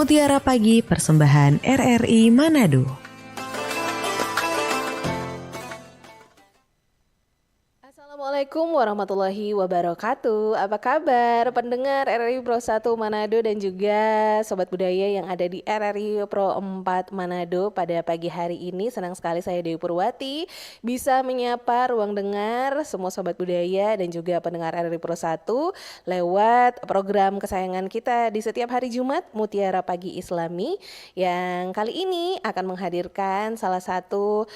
Mutiara Pagi persembahan RRI Manado. Assalamualaikum warahmatullahi wabarakatuh. Apa kabar pendengar RRI Pro 1 Manado dan juga Sobat Budaya yang ada di RRI Pro 4 Manado pada pagi hari ini. Senang sekali saya Dewi Purwati bisa menyapa ruang dengar semua Sobat Budaya dan juga pendengar RRI Pro 1 lewat program kesayangan kita di setiap hari Jumat Mutiara Pagi Islami yang kali ini akan menghadirkan salah satu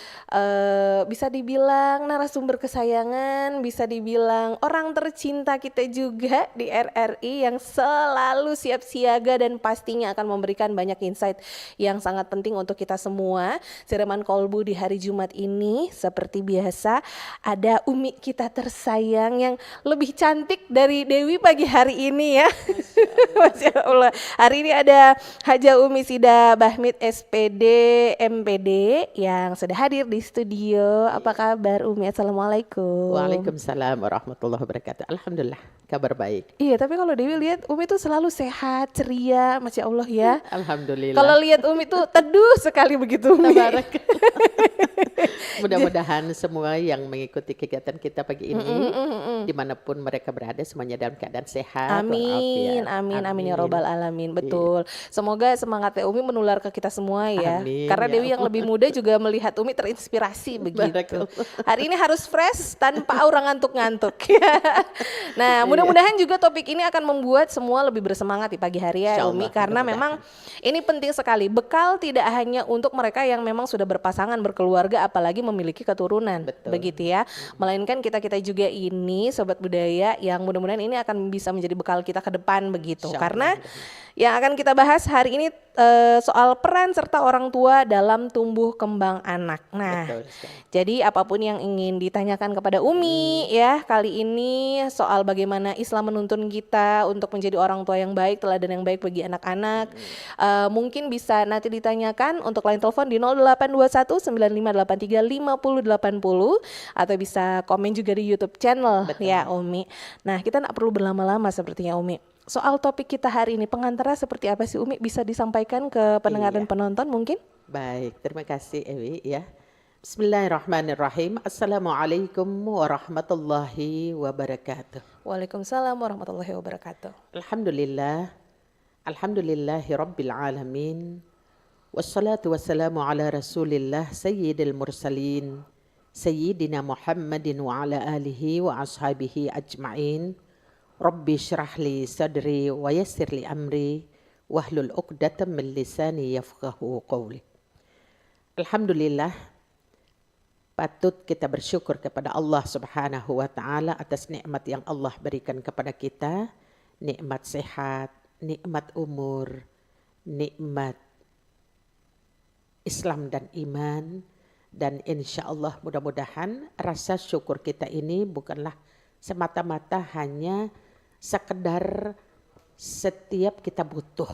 bisa dibilang narasumber kesayangan, bisa dibilang orang tercinta kita juga di RRI yang selalu siap siaga dan pastinya akan memberikan banyak insight yang sangat penting untuk kita semua. Siraman kolbu di hari Jumat ini seperti biasa ada Umi kita tersayang yang lebih cantik dari Dewi pagi hari ini ya. Masya Allah. Hari ini ada Haja Umi Sida Bahmid SPD MPD yang sudah hadir di studio. Apa kabar Umi? Assalamualaikum. Waalaikumsalam warahmatullahi wabarakatuh. Alhamdulillah, kabar baik. Iya, tapi kalau Dewi lihat Umi tuh selalu sehat, ceria, Masya Allah ya. Alhamdulillah. Kalau lihat Umi tuh teduh sekali begitu Umi. Tabarak. Mudah-mudahan semua yang mengikuti kegiatan kita pagi ini, dimanapun mereka berada, semuanya dalam keadaan sehat. Amin, amin, amin ya robbal alamin. Betul. Semoga semangatnya Umi menular ke kita semua ya. Amin, Karena ya Dewi yang lebih muda juga melihat Umi terinspirasi begitu. Barakallah. Hari ini harus fresh tanpa aura ngantuk-ngantuk. Nah, mudah-mudahan juga topik ini akan membuat semua lebih bersemangat di pagi hari ya Umi. Insyaallah, Karena mudah-mudahan. memang ini penting sekali. Bekal tidak hanya untuk mereka yang memang sudah berpasangan, berkeluarga, apalagi memiliki keturunan. Betul. Begitu ya. Melainkan kita-kita juga ini Sobat Budaya yang mudah-mudahan ini akan bisa menjadi bekal kita ke depan begitu. Insyaallah, Karena mudah-mudahan. yang akan kita bahas hari ini soal peran serta orang tua dalam tumbuh kembang anak. Nah, Betul sekali. jadi apapun yang ingin ditanyakan kepada Umi ya kali ini soal bagaimana Islam menuntun kita untuk menjadi orang tua yang baik, teladan yang baik bagi anak-anak. Mungkin bisa nanti ditanyakan untuk line telepon di 0821 9583 5080 atau bisa komen juga di YouTube channel. Betul. Ya Umi. Nah, kita tak perlu berlama-lama sepertinya Umi. Soal topik kita hari ini pengantarnya seperti apa sih Umi, bisa disampaikan ke pendengar dan Iya. penonton mungkin? Baik, terima kasih Ewi ya. Bismillahirrahmanirrahim. Assalamualaikum warahmatullahi wabarakatuh. Waalaikumsalam warahmatullahi wabarakatuh. Alhamdulillah. Alhamdulillahi rabbil alamin. Wassalatu wassalamu ala rasulillah sayyidil mursalin. Sayyidina Muhammadin wa ala alihi wa ashabihi ajma'in. Rabbi syrah li sadri wa yassir li amri. Wahlul uqdatam min lisani yafqahu qawli. Alhamdulillah, patut kita bersyukur kepada Allah Subhanahu wa taala atas nikmat yang Allah berikan kepada kita, nikmat sehat, nikmat umur, nikmat Islam dan iman, dan insya Allah mudah-mudahan rasa syukur kita ini bukanlah semata-mata hanya sekedar setiap kita butuh,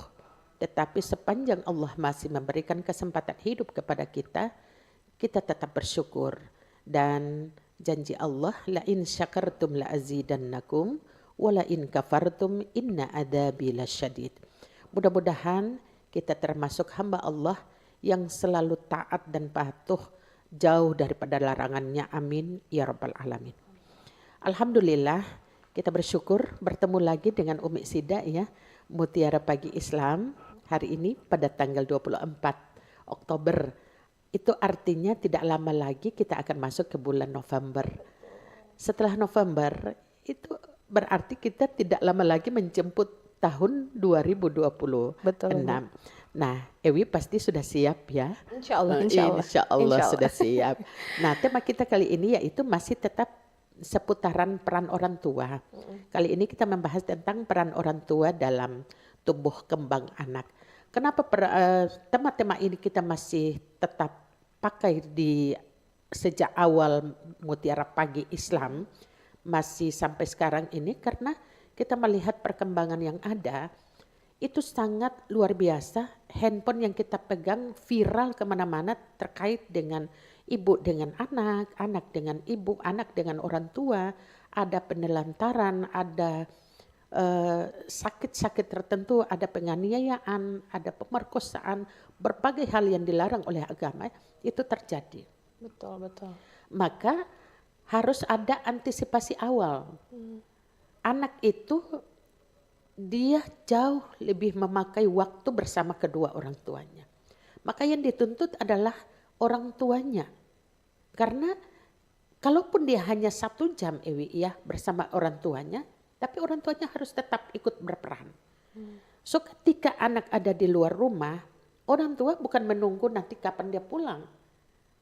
tetapi sepanjang Allah masih memberikan kesempatan hidup kepada kita, kita tetap bersyukur. Dan janji Allah, la in syakartum la azidannakum wa la in kafartum inna adabi lasyadid. Mudah-mudahan kita termasuk hamba Allah yang selalu taat dan patuh, jauh daripada larangannya. Amin ya rabbal alamin. Alhamdulillah, kita bersyukur bertemu lagi dengan Umi Sida ya, Mutiara Pagi Islam hari ini pada tanggal 24 Oktober. Itu artinya tidak lama lagi kita akan masuk ke bulan November. Setelah November itu berarti kita tidak lama lagi menjemput tahun 2026. Betul. Nah, Ewi pasti sudah siap ya. Insya Allah, insya Allah. Insya Allah Insya Allah. sudah siap. Nah, tema kita kali ini yaitu masih tetap seputaran peran orang tua. Kali ini kita membahas tentang peran orang tua dalam tumbuh kembang anak. Kenapa tema-tema ini kita masih tetap pakai di sejak awal Mutiara Pagi Islam masih sampai sekarang ini? Karena kita melihat perkembangan yang ada itu sangat luar biasa. Handphone yang kita pegang viral kemana-mana terkait dengan ibu dengan anak, anak dengan ibu, anak dengan orang tua, ada penelantaran, ada sakit-sakit tertentu, ada penganiayaan, ada pemerkosaan, berbagai hal yang dilarang oleh agama itu terjadi. Betul, betul. Maka harus ada antisipasi awal. Anak itu dia jauh lebih memakai waktu bersama kedua orang tuanya. Maka yang dituntut adalah orang tuanya. Karena kalaupun dia hanya 1 jam ya bersama orang tuanya, tapi orang tuanya harus tetap ikut berperan. So ketika anak ada di luar rumah, orang tua bukan menunggu nanti kapan dia pulang.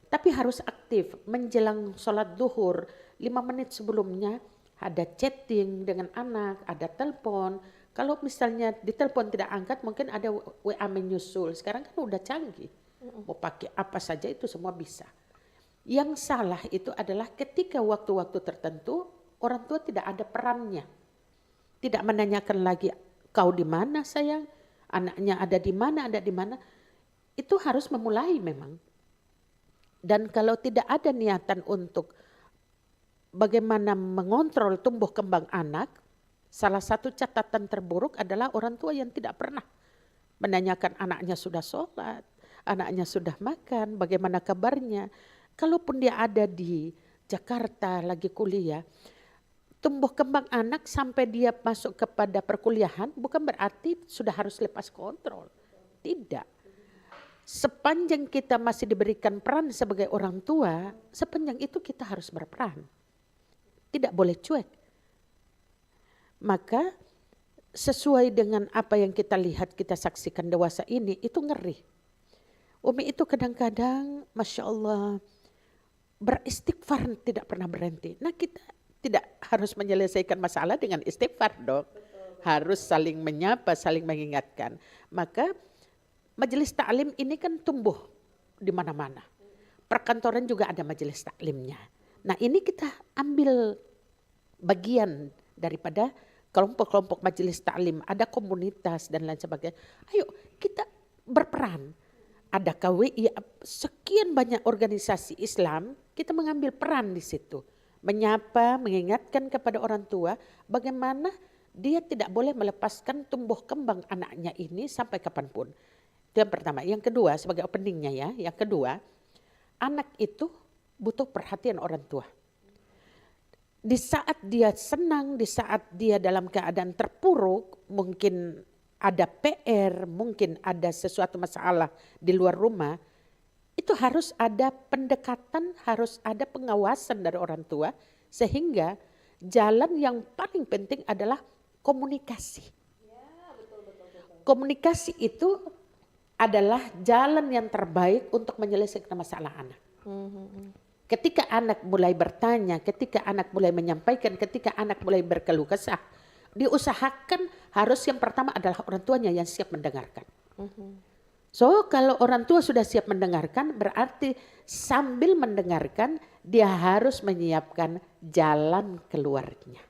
Tapi harus aktif menjelang sholat duhur, 5 menit sebelumnya ada chatting dengan anak, ada telepon. Kalau misalnya di telepon tidak angkat, mungkin ada WA menyusul. Sekarang kan udah canggih, mau pakai apa saja itu semua bisa. Yang salah itu adalah ketika waktu-waktu tertentu orang tua tidak ada perannya. Tidak menanyakan lagi, kau di mana sayang, anaknya ada di mana. Itu harus memulai memang. Dan kalau tidak ada niatan untuk bagaimana mengontrol tumbuh kembang anak, salah satu catatan terburuk adalah orang tua yang tidak pernah menanyakan anaknya sudah sholat, anaknya sudah makan, bagaimana kabarnya. Kalaupun dia ada di Jakarta lagi kuliah, tumbuh kembang anak sampai dia masuk kepada perkuliahan bukan berarti sudah harus lepas kontrol. Tidak. Sepanjang kita masih diberikan peran sebagai orang tua, sepanjang itu kita harus berperan. Tidak boleh cuek. Maka sesuai dengan apa yang kita lihat, kita saksikan dewasa ini, itu ngeri. Umi itu kadang-kadang, Masya Allah, beristighfar tidak pernah berhenti. Nah kita tidak harus menyelesaikan masalah dengan istighfar dong. Harus saling menyapa, saling mengingatkan. Maka majelis taklim ini kan tumbuh di mana-mana. Perkantoran juga ada majelis taklimnya. Nah ini kita ambil bagian daripada kelompok-kelompok majelis taklim. Ada komunitas dan lain sebagainya. Ayo kita berperan. Ada KWI, sekian banyak organisasi Islam, kita mengambil peran di situ. Menyapa, mengingatkan kepada orang tua bagaimana dia tidak boleh melepaskan tumbuh kembang anaknya ini sampai kapanpun. Itu yang pertama. Yang kedua, sebagai openingnya ya, yang kedua, anak itu butuh perhatian orang tua. Di saat dia senang, di saat dia dalam keadaan terpuruk, mungkin ada PR, mungkin ada sesuatu masalah di luar rumah, itu harus ada pendekatan, harus ada pengawasan dari orang tua, sehingga jalan yang paling penting adalah komunikasi. Komunikasi itu adalah jalan yang terbaik untuk menyelesaikan masalah anak. Ketika anak mulai bertanya, ketika anak mulai menyampaikan, ketika anak mulai berkeluh kesah, diusahakan harus yang pertama adalah orang tuanya yang siap mendengarkan. So kalau orang tua sudah siap mendengarkan, berarti sambil mendengarkan dia harus menyiapkan jalan keluarnya.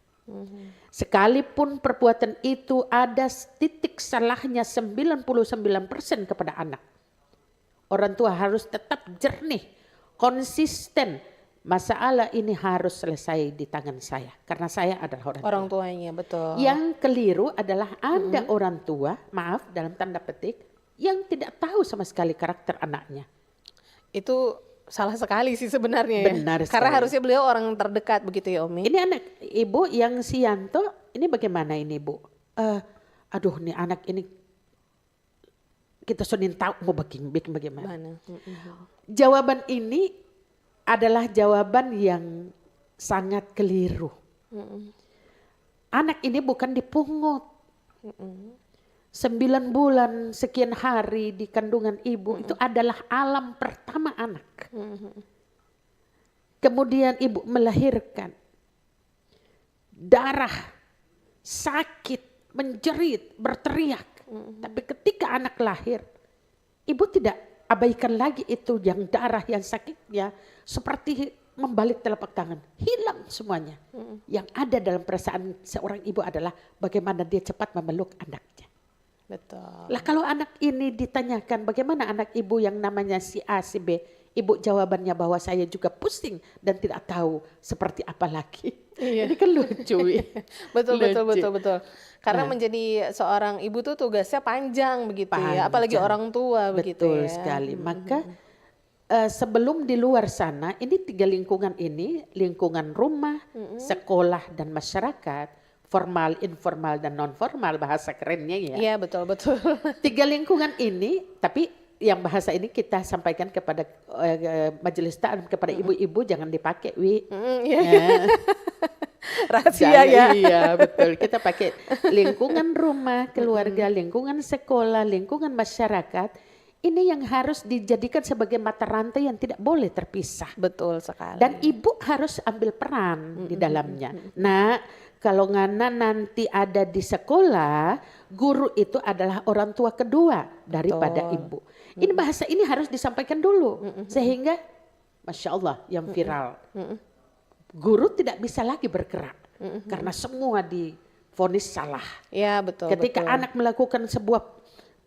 Sekalipun perbuatan itu ada titik salahnya 99% kepada anak. Orang tua harus tetap jernih, konsisten. Masalah ini harus selesai di tangan saya. Karena saya adalah orang tua. Tuanya, betul. Yang keliru adalah ada orang tua, maaf dalam tanda petik, yang tidak tahu sama sekali karakter anaknya. Itu salah sekali sih sebenarnya ya. Benar Karena sekali. harusnya beliau orang terdekat begitu ya Umi. Ini anak ibu yang si Yanto, ini bagaimana ini bu? Aduh nih anak ini kita sudah tahu mau bikin bagaimana. Mana? Jawaban ini adalah jawaban yang sangat keliru. Anak ini bukan dipungut. 9 bulan sekian hari di kandungan ibu itu adalah alam pertama anak. Kemudian ibu melahirkan, darah, sakit, menjerit, berteriak. Tapi ketika anak lahir, ibu tidak abaikan lagi itu yang darah, yang sakitnya, seperti membalik telapak tangan, hilang semuanya. Yang ada dalam perasaan seorang ibu adalah bagaimana dia cepat memeluk anaknya. Betul. Lah kalau anak ini ditanyakan bagaimana anak ibu yang namanya si A, si B, ibu jawabannya bahwa saya juga pusing dan tidak tahu seperti apa lagi. Iya. Ini kan lucu, Wi. Betul, betul, Lucu. betul, betul. Karena Nah. menjadi seorang ibu tuh tugasnya panjang begitu ya, apalagi Panjang. orang tua begitu Betul ya. sekali. Maka sebelum di luar sana, ini 3 lingkungan ini, lingkungan rumah, sekolah dan masyarakat, formal, informal dan non formal bahasa kerennya ya. Iya, betul, betul. 3 lingkungan ini, tapi yang bahasa ini kita sampaikan kepada majelis taklim, kepada ibu-ibu jangan dipakai, Wi. Iya. Ya. Rahasia ya. Iya, betul. Kita pakai lingkungan rumah, keluarga, lingkungan sekolah, lingkungan masyarakat. Ini yang harus dijadikan sebagai mata rantai yang tidak boleh terpisah. Betul sekali. Dan ibu harus ambil peran di dalamnya. Nah, kalau ngana nanti ada di sekolah, guru itu adalah orang tua kedua daripada ibu. Ini bahasa ini harus disampaikan dulu. Sehingga, Masya Allah, yang viral. Guru tidak bisa lagi bergerak. Karena semua divonis salah. Iya, betul. Ketika betul. anak melakukan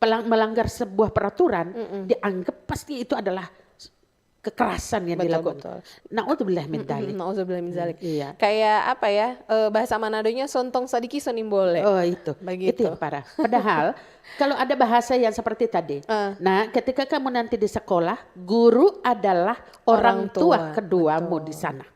melanggar sebuah peraturan, dianggap pasti itu adalah kekerasan yang dilakukan. Na'udzubillah min dzalik. Na'udzubillah min dzalik. Iya. Kayak apa ya? Bahasa Manadonya sontong sadiki sonimbole. Oh itu. Begitu. Itu yang parah. Padahal kalau ada bahasa yang seperti tadi. Nah, ketika kamu nanti di sekolah, guru adalah orang tua keduamu di sana.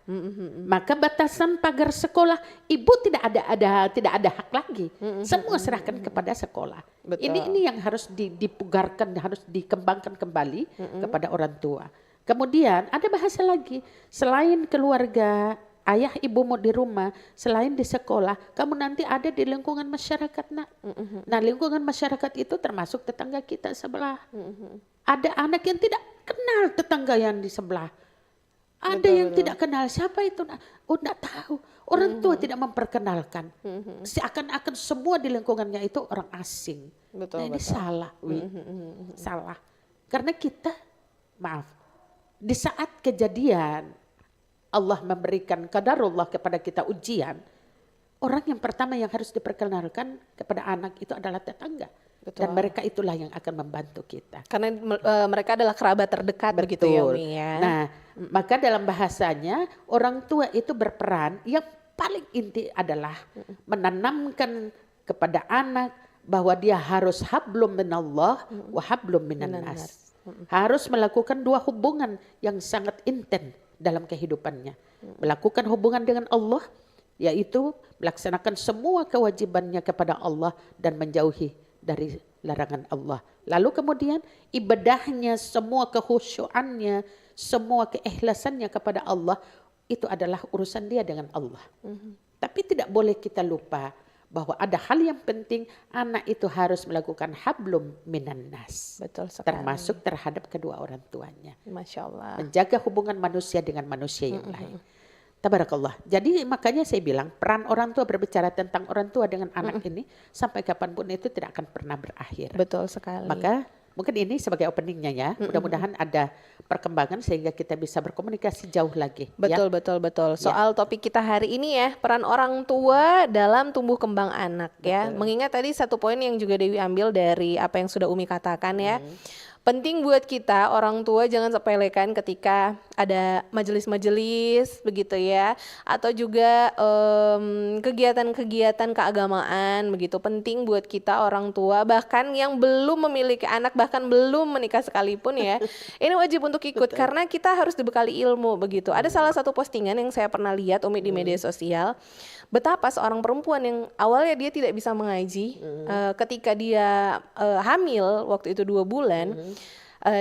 Maka batasan pagar sekolah, ibu tidak ada hak lagi. Semua serahkan kepada sekolah. Betul. Ini yang harus dipugarkan, harus dikembangkan kembali kepada orang tua. Kemudian ada bahasa lagi, selain keluarga, ayah ibumu di rumah, selain di sekolah, kamu nanti ada di lingkungan masyarakat, nak. Nah, lingkungan masyarakat itu termasuk tetangga kita sebelah. Ada anak yang tidak kenal tetangga yang di sebelah. Ada yang tidak kenal, siapa itu? Oh, tidak tahu. Orang tua tidak memperkenalkan. Seakan-akan semua di lingkungannya itu orang asing. Betul, Nah, ini betul. salah, Wi. Salah. Karena kita, maaf, di saat kejadian Allah memberikan qadarullah kepada kita ujian, orang yang pertama yang harus diperkenalkan kepada anak itu adalah tetangga. Betul. Dan mereka itulah yang akan membantu kita. Karena mereka adalah kerabat terdekat begitu ya, Umi ya. Nah, maka dalam bahasanya orang tua itu berperan, yang paling inti adalah menanamkan kepada anak bahwa dia harus hablum minallah wa hablum minan nas. Harus melakukan 2 hubungan yang sangat intens dalam kehidupannya. Melakukan hubungan dengan Allah, yaitu melaksanakan semua kewajibannya kepada Allah dan menjauhi dari larangan Allah. Lalu kemudian ibadahnya, semua kehusyuannya, semua keikhlasannya kepada Allah, itu adalah urusan dia dengan Allah. Tapi tidak boleh kita lupa bahwa ada hal yang penting, anak itu harus melakukan hablum minan nas. Betul sekali. Termasuk terhadap kedua orang tuanya. Masya Allah. Menjaga hubungan manusia dengan manusia yang lain. Tabarakallah. Jadi makanya saya bilang peran orang tua berbicara tentang orang tua dengan anak ini sampai kapanpun itu tidak akan pernah berakhir. Betul sekali. Maka mungkin ini sebagai openingnya ya. Mudah-mudahan ada perkembangan sehingga kita bisa berkomunikasi jauh lagi. Betul, betul, betul. Soal topik kita hari ini ya, peran orang tua dalam tumbuh kembang anak ya. Mengingat tadi satu poin yang juga Dewi ambil dari apa yang sudah Umi katakan ya. Penting buat kita orang tua jangan sepelekan ketika ada majelis-majelis begitu ya, atau juga kegiatan-kegiatan keagamaan begitu. Penting buat kita orang tua, bahkan yang belum memiliki anak, bahkan belum menikah sekalipun ya, ini wajib untuk ikut karena kita harus dibekali ilmu begitu. Ada salah satu postingan yang saya pernah lihat Umi di media sosial, betapa seorang perempuan yang awalnya dia tidak bisa mengaji, ketika dia hamil waktu itu 2 bulan,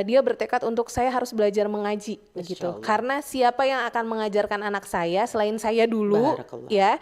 dia bertekad untuk saya harus belajar mengaji begitu. Karena siapa yang akan mengajarkan anak saya selain saya dulu ya,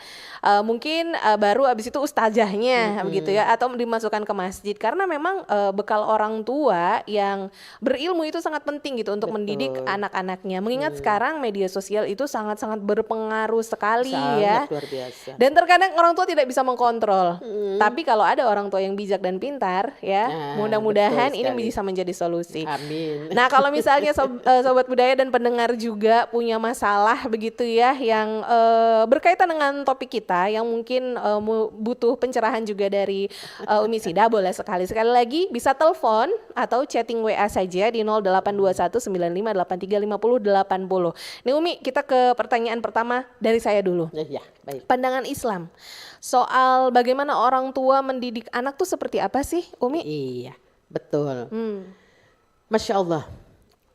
mungkin baru abis itu ustazahnya begitu ya, atau dimasukkan ke masjid. Karena memang bekal orang tua yang berilmu itu sangat penting gitu untuk mendidik anak-anaknya. Mengingat sekarang media sosial itu sangat-sangat berpengaruh sekali ya. Luar biasa. Dan terkadang orang tua tidak bisa mengkontrol. Tapi kalau ada orang tua yang bijak dan pintar ya, mudah-mudahan ini bisa menjadi solusi. Amin. Nah, kalau misalnya Sobat Budaya dan pendengar juga punya masalah begitu ya yang berkaitan dengan topik kita yang mungkin butuh pencerahan juga dari Umi Sida, boleh sekali lagi bisa telepon atau chatting WA saja di 082195835080. Nih Umi, kita ke pertanyaan pertama dari saya dulu. Ya, baik. Pandangan Islam soal bagaimana orang tua mendidik anak tuh seperti apa sih, Umi? Iya, betul. Masya Allah,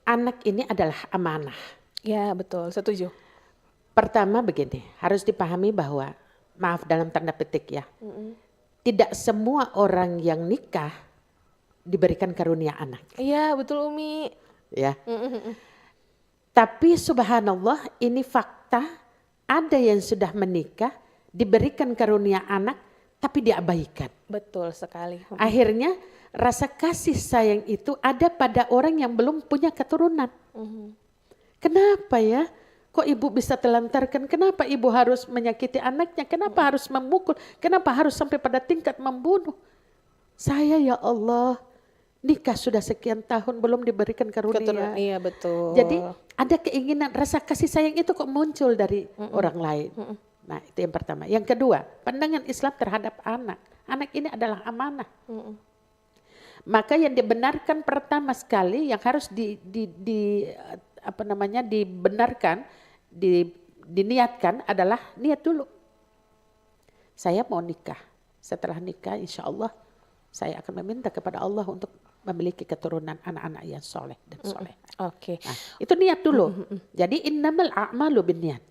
anak ini adalah amanah. Ya, betul, setuju. Pertama begini, harus dipahami bahwa, maaf dalam tanda petik ya, tidak semua orang yang nikah diberikan karunia anak. Iya, betul Umi. Ya. Tapi subhanallah ini fakta, ada yang sudah menikah, diberikan karunia anak, tapi diabaikan. Betul sekali. Akhirnya rasa kasih sayang itu ada pada orang yang belum punya keturunan. Kenapa ya? Kok ibu bisa telantarkan? Kenapa ibu harus menyakiti anaknya? Kenapa harus memukul? Kenapa harus sampai pada tingkat membunuh? Saya ya Allah, nikah sudah sekian tahun belum diberikan karunia. Iya betul. Jadi ada keinginan, rasa kasih sayang itu kok muncul dari orang lain. Nah itu yang pertama. Yang kedua, pandangan Islam terhadap anak. Anak ini adalah amanah. Maka yang dibenarkan pertama sekali yang harus dibenarkan, diniatkan adalah niat dulu. Saya mau nikah. Setelah nikah insya Allah saya akan meminta kepada Allah untuk memiliki keturunan anak-anak yang soleh dan soleh. Oke. Nah, itu niat dulu. Jadi innamal a'malu binniat.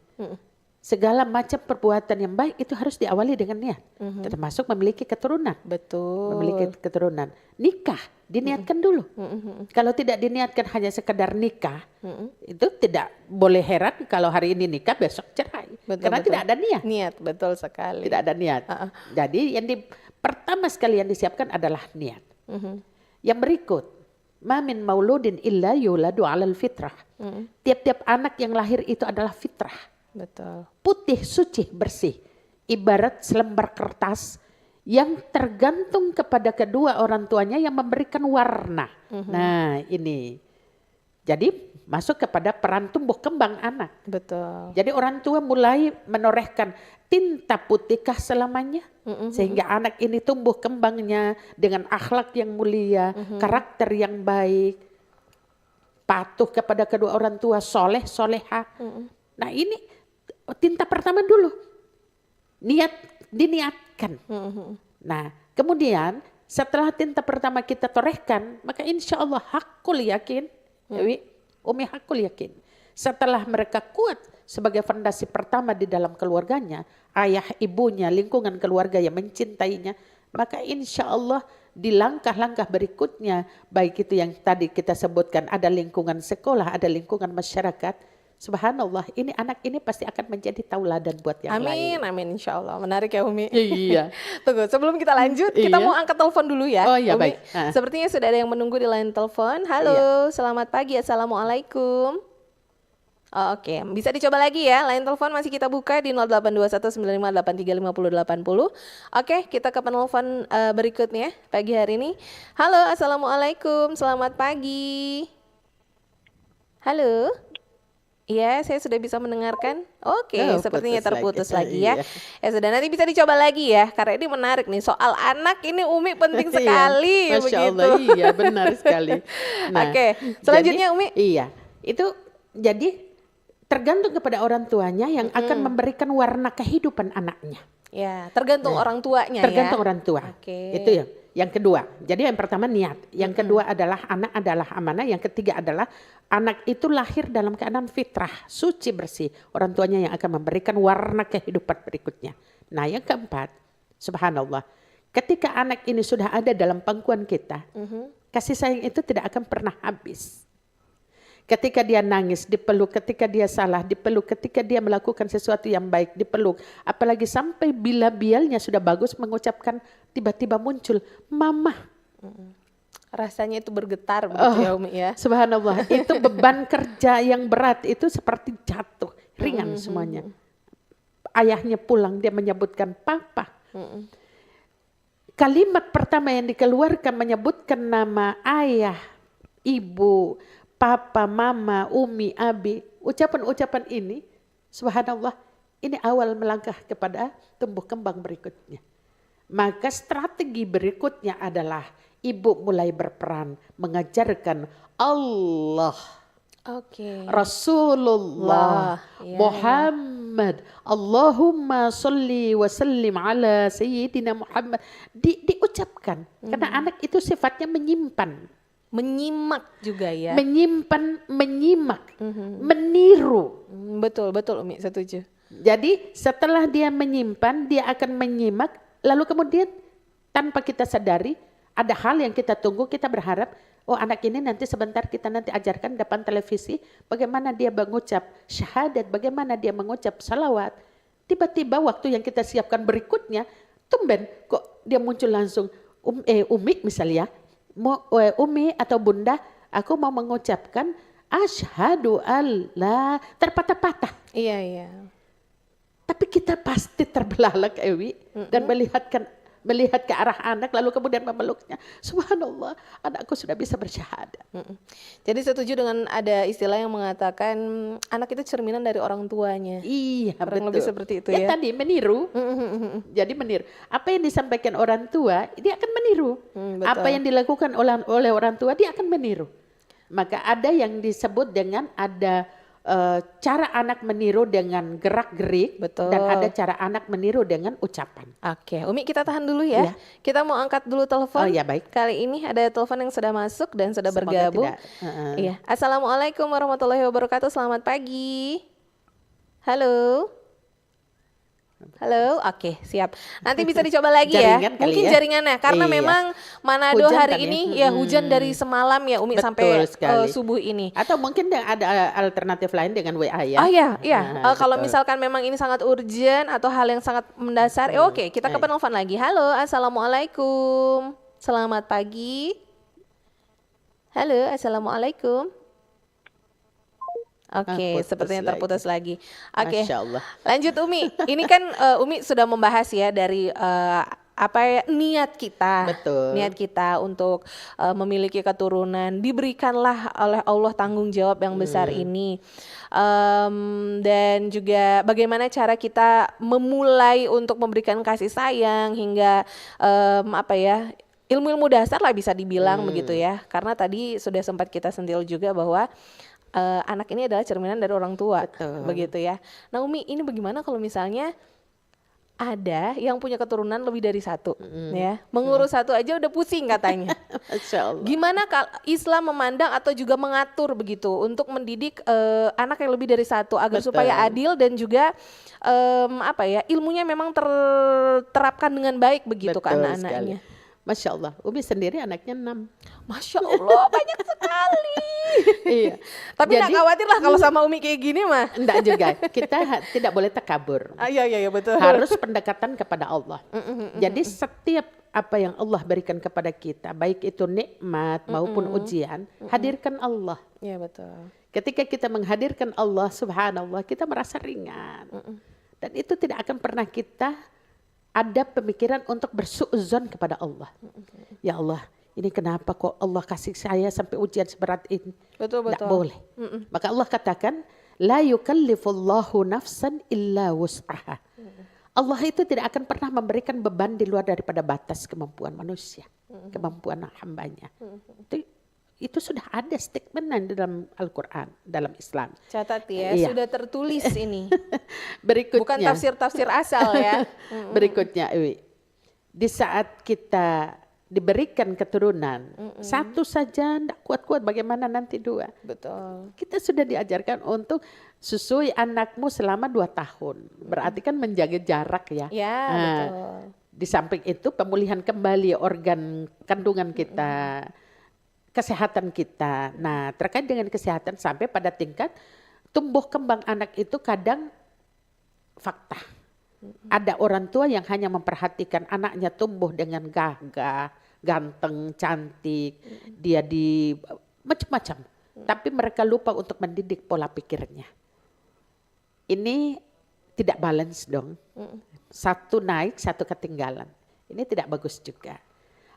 Segala macam perbuatan yang baik itu harus diawali dengan niat. Termasuk memiliki keturunan. Betul. Memiliki keturunan. Nikah diniatkan dulu. Kalau tidak diniatkan hanya sekedar nikah, itu tidak boleh heran kalau hari ini nikah besok cerai. Karena tidak ada niat. Niat, betul sekali. Tidak ada niat. Jadi yang pertama sekali yang disiapkan adalah niat. Yang berikut, ma min mauludin illa yuladu 'alal fitrah. Tiap-tiap anak yang lahir itu adalah fitrah. Betul. Putih, suci, bersih. Ibarat selembar kertas yang tergantung kepada kedua orang tuanya yang memberikan warna. Nah ini. Jadi masuk kepada peran tumbuh kembang anak. Betul. Jadi orang tua mulai menorehkan tinta putihkah selamanya. Sehingga anak ini tumbuh kembangnya dengan akhlak yang mulia, karakter yang baik, patuh kepada kedua orang tua, soleh, soleha. Nah ini tinta pertama dulu, diniatkan. Nah kemudian setelah tinta pertama kita torehkan, maka insya Allah hakul yakin, Umi hakul yakin. Setelah mereka kuat sebagai fondasi pertama di dalam keluarganya, ayah ibunya, lingkungan keluarga yang mencintainya, maka insya Allah di langkah-langkah berikutnya, baik itu yang tadi kita sebutkan, ada lingkungan sekolah, ada lingkungan masyarakat, subhanallah, ini anak ini pasti akan menjadi tauladan buat yang lain. Amin, insya Allah. Menarik ya Umi. Iya. Tunggu, sebelum kita lanjut, kita mau angkat telepon dulu ya. Oh iya, Umi, baik. sepertinya sudah ada yang menunggu di line telepon. Halo, selamat pagi, assalamualaikum. Oh, oke, bisa dicoba lagi ya. Line telepon masih kita buka di 082195835080. Oke, kita ke penelpon berikutnya pagi hari ini. Halo, assalamualaikum, selamat pagi. Halo. Iya, saya sudah bisa mendengarkan. Oke, sepertinya terputus lagi ya. Ya sudah, nanti bisa dicoba lagi ya, karena ini menarik nih. Soal anak ini Umi penting sekali. Masya begitu. Allah, iya benar sekali. Nah, Oke, selanjutnya jadi, Umi. Iya, itu jadi tergantung kepada orang tuanya yang akan memberikan warna kehidupan anaknya. Ya, tergantung orang tuanya Tergantung ya. orang tua. Oke. Itu ya. Yang kedua, jadi yang pertama niat. Yang kedua adalah anak adalah amanah. Yang ketiga adalah anak itu lahir dalam keadaan fitrah, suci bersih. Orang tuanya yang akan memberikan warna kehidupan berikutnya. Nah yang keempat, subhanallah. Ketika anak ini sudah ada dalam pangkuan kita, kasih sayang itu tidak akan pernah habis. Ketika dia nangis, dipeluk. Ketika dia salah, dipeluk. Ketika dia melakukan sesuatu yang baik, dipeluk. Apalagi sampai bila bialnya sudah bagus mengucapkan, tiba-tiba muncul, Mama. Rasanya itu bergetar begitu ya Umi ya. Subhanallah, itu beban kerja yang berat, itu seperti jatuh, ringan semuanya. Ayahnya pulang, dia menyebutkan Papa. Kalimat pertama yang dikeluarkan menyebutkan nama ayah, ibu, papa, mama, umi, abi. Ucapan-ucapan ini, subhanallah, ini awal melangkah kepada tumbuh kembang berikutnya. Maka strategi berikutnya adalah ibu mulai berperan mengajarkan Allah, Oke. Rasulullah, Iya, Muhammad, Allahumma salli wa sallim ala Sayyidina Muhammad. Diucapkan, karena anak itu sifatnya menyimpan. Menyimak juga ya. Menyimpan, menyimak, meniru. Betul, betul Umi, setuju. Jadi setelah dia menyimpan, dia akan menyimak, lalu kemudian tanpa kita sadari, ada hal yang kita tunggu, kita berharap, oh anak ini nanti sebentar kita nanti ajarkan depan televisi, bagaimana dia mengucap syahadat, bagaimana dia mengucap salawat. Tiba-tiba waktu yang kita siapkan berikutnya, tumben kok dia muncul langsung, Umi misalnya, Umi atau Bunda, aku mau mengucapkan asyhadu alla, terpatah-patah. Iya, iya. Tapi kita pasti terbelalak Ewi dan melihat ke arah anak lalu kemudian memeluknya. Subhanallah, anakku sudah bisa bersyahadat. Jadi setuju dengan ada istilah yang mengatakan anak itu cerminan dari orang tuanya. Iya, Kurang betul. lebih seperti itu ya. Tadi meniru. Jadi meniru. Apa yang disampaikan orang tua, dia akan meniru. Betul. Apa yang dilakukan oleh orang tua, dia akan meniru. Maka ada yang disebut dengan ada cara anak meniru dengan gerak-gerik, Betul. dan ada cara anak meniru dengan ucapan. Oke, Umi kita tahan dulu ya. Iya. Kita mau angkat dulu telepon. Oh ya baik. Kali ini ada telepon yang sudah masuk dan sudah Semoga bergabung. tidak, Iya. Assalamualaikum warahmatullahi wabarakatuh. Selamat pagi. Halo. Halo, oke siap. Nanti bisa dicoba lagi ya. Jaringan kali Mungkin ya. jaringannya karena Iya. memang Manado Hujan hari kan ya? ini ya hujan dari semalam ya Umi Betul sampai sekali. subuh ini. Atau mungkin ada alternatif lain dengan WA ya. Oh iya, iya. Nah, Kalau betul. misalkan memang ini sangat urgent atau hal yang sangat mendasar, oke, kita ke penelpon lagi. Halo, assalamualaikum. Selamat pagi. Halo, assalamualaikum. Oke, putus sepertinya lagi. terputus lagi. Oke, Masya Allah. lanjut Umi. Ini kan Umi sudah membahas ya dari apa ya, niat kita, Betul. niat kita untuk memiliki keturunan, diberikanlah oleh Allah tanggung jawab yang besar ini. Dan juga bagaimana cara kita memulai untuk memberikan kasih sayang hingga apa ya, ilmu-ilmu dasar lah bisa dibilang begitu ya. Karena tadi sudah sempat kita sentil juga bahwa anak ini adalah cerminan dari orang tua. Betul. Begitu ya. Nah Umi, ini bagaimana kalau misalnya ada yang punya keturunan lebih dari satu, ya, mengurus satu aja udah pusing katanya. Masya Allah. Gimana kalau Islam memandang atau juga mengatur begitu untuk mendidik anak yang lebih dari satu agar Betul. supaya adil dan juga apa ya, ilmunya memang terterapkan dengan baik begitu ke Betul anak-anaknya. sekali. Masya Allah, Umi sendiri anaknya 6. Masya Allah, banyak sekali. Iya. Tapi Jadi- nggak khawatir lah kalau sama Umi kayak gini mah. Enggak juga, kita tidak boleh takabur. Iya betul. Harus pendekatan kepada Allah. Jadi setiap apa yang Allah berikan kepada kita, baik itu nikmat maupun ujian, hadirkan Allah. Iya betul. Ketika kita menghadirkan Allah, subhanallah, kita merasa ringan. Dan itu tidak akan pernah kita ada pemikiran untuk bersuudzon kepada Allah. Ya Allah, ini kenapa kok Allah kasih saya sampai ujian seberat ini? Betul. Tidak boleh. Maka Allah katakan, la yukallifullahu nafsan illa wus'aha. Allah itu tidak akan pernah memberikan beban di luar daripada batas kemampuan manusia, kemampuan hambanya. Itu sudah ada statement dalam Al-Quran, dalam Islam. Catat ya, Iya. sudah tertulis ini. Berikutnya, Bukan tafsir-tafsir asal ya. berikutnya, Ewi, di saat kita diberikan keturunan, satu saja tidak kuat-kuat, bagaimana nanti 2? Betul. Kita sudah diajarkan untuk susui anakmu selama 2 tahun. Berarti kan menjaga jarak ya. Ya, Nah, betul. Di samping itu pemulihan kembali organ kandungan kita, kesehatan kita. Nah, terkait dengan kesehatan sampai pada tingkat tumbuh kembang anak itu kadang fakta. Ada orang tua yang hanya memperhatikan anaknya tumbuh dengan gagah, ganteng, cantik, dia di macam-macam. Tapi mereka lupa untuk mendidik pola pikirnya. Ini tidak balance dong. Satu naik, satu ketinggalan. Ini tidak bagus juga.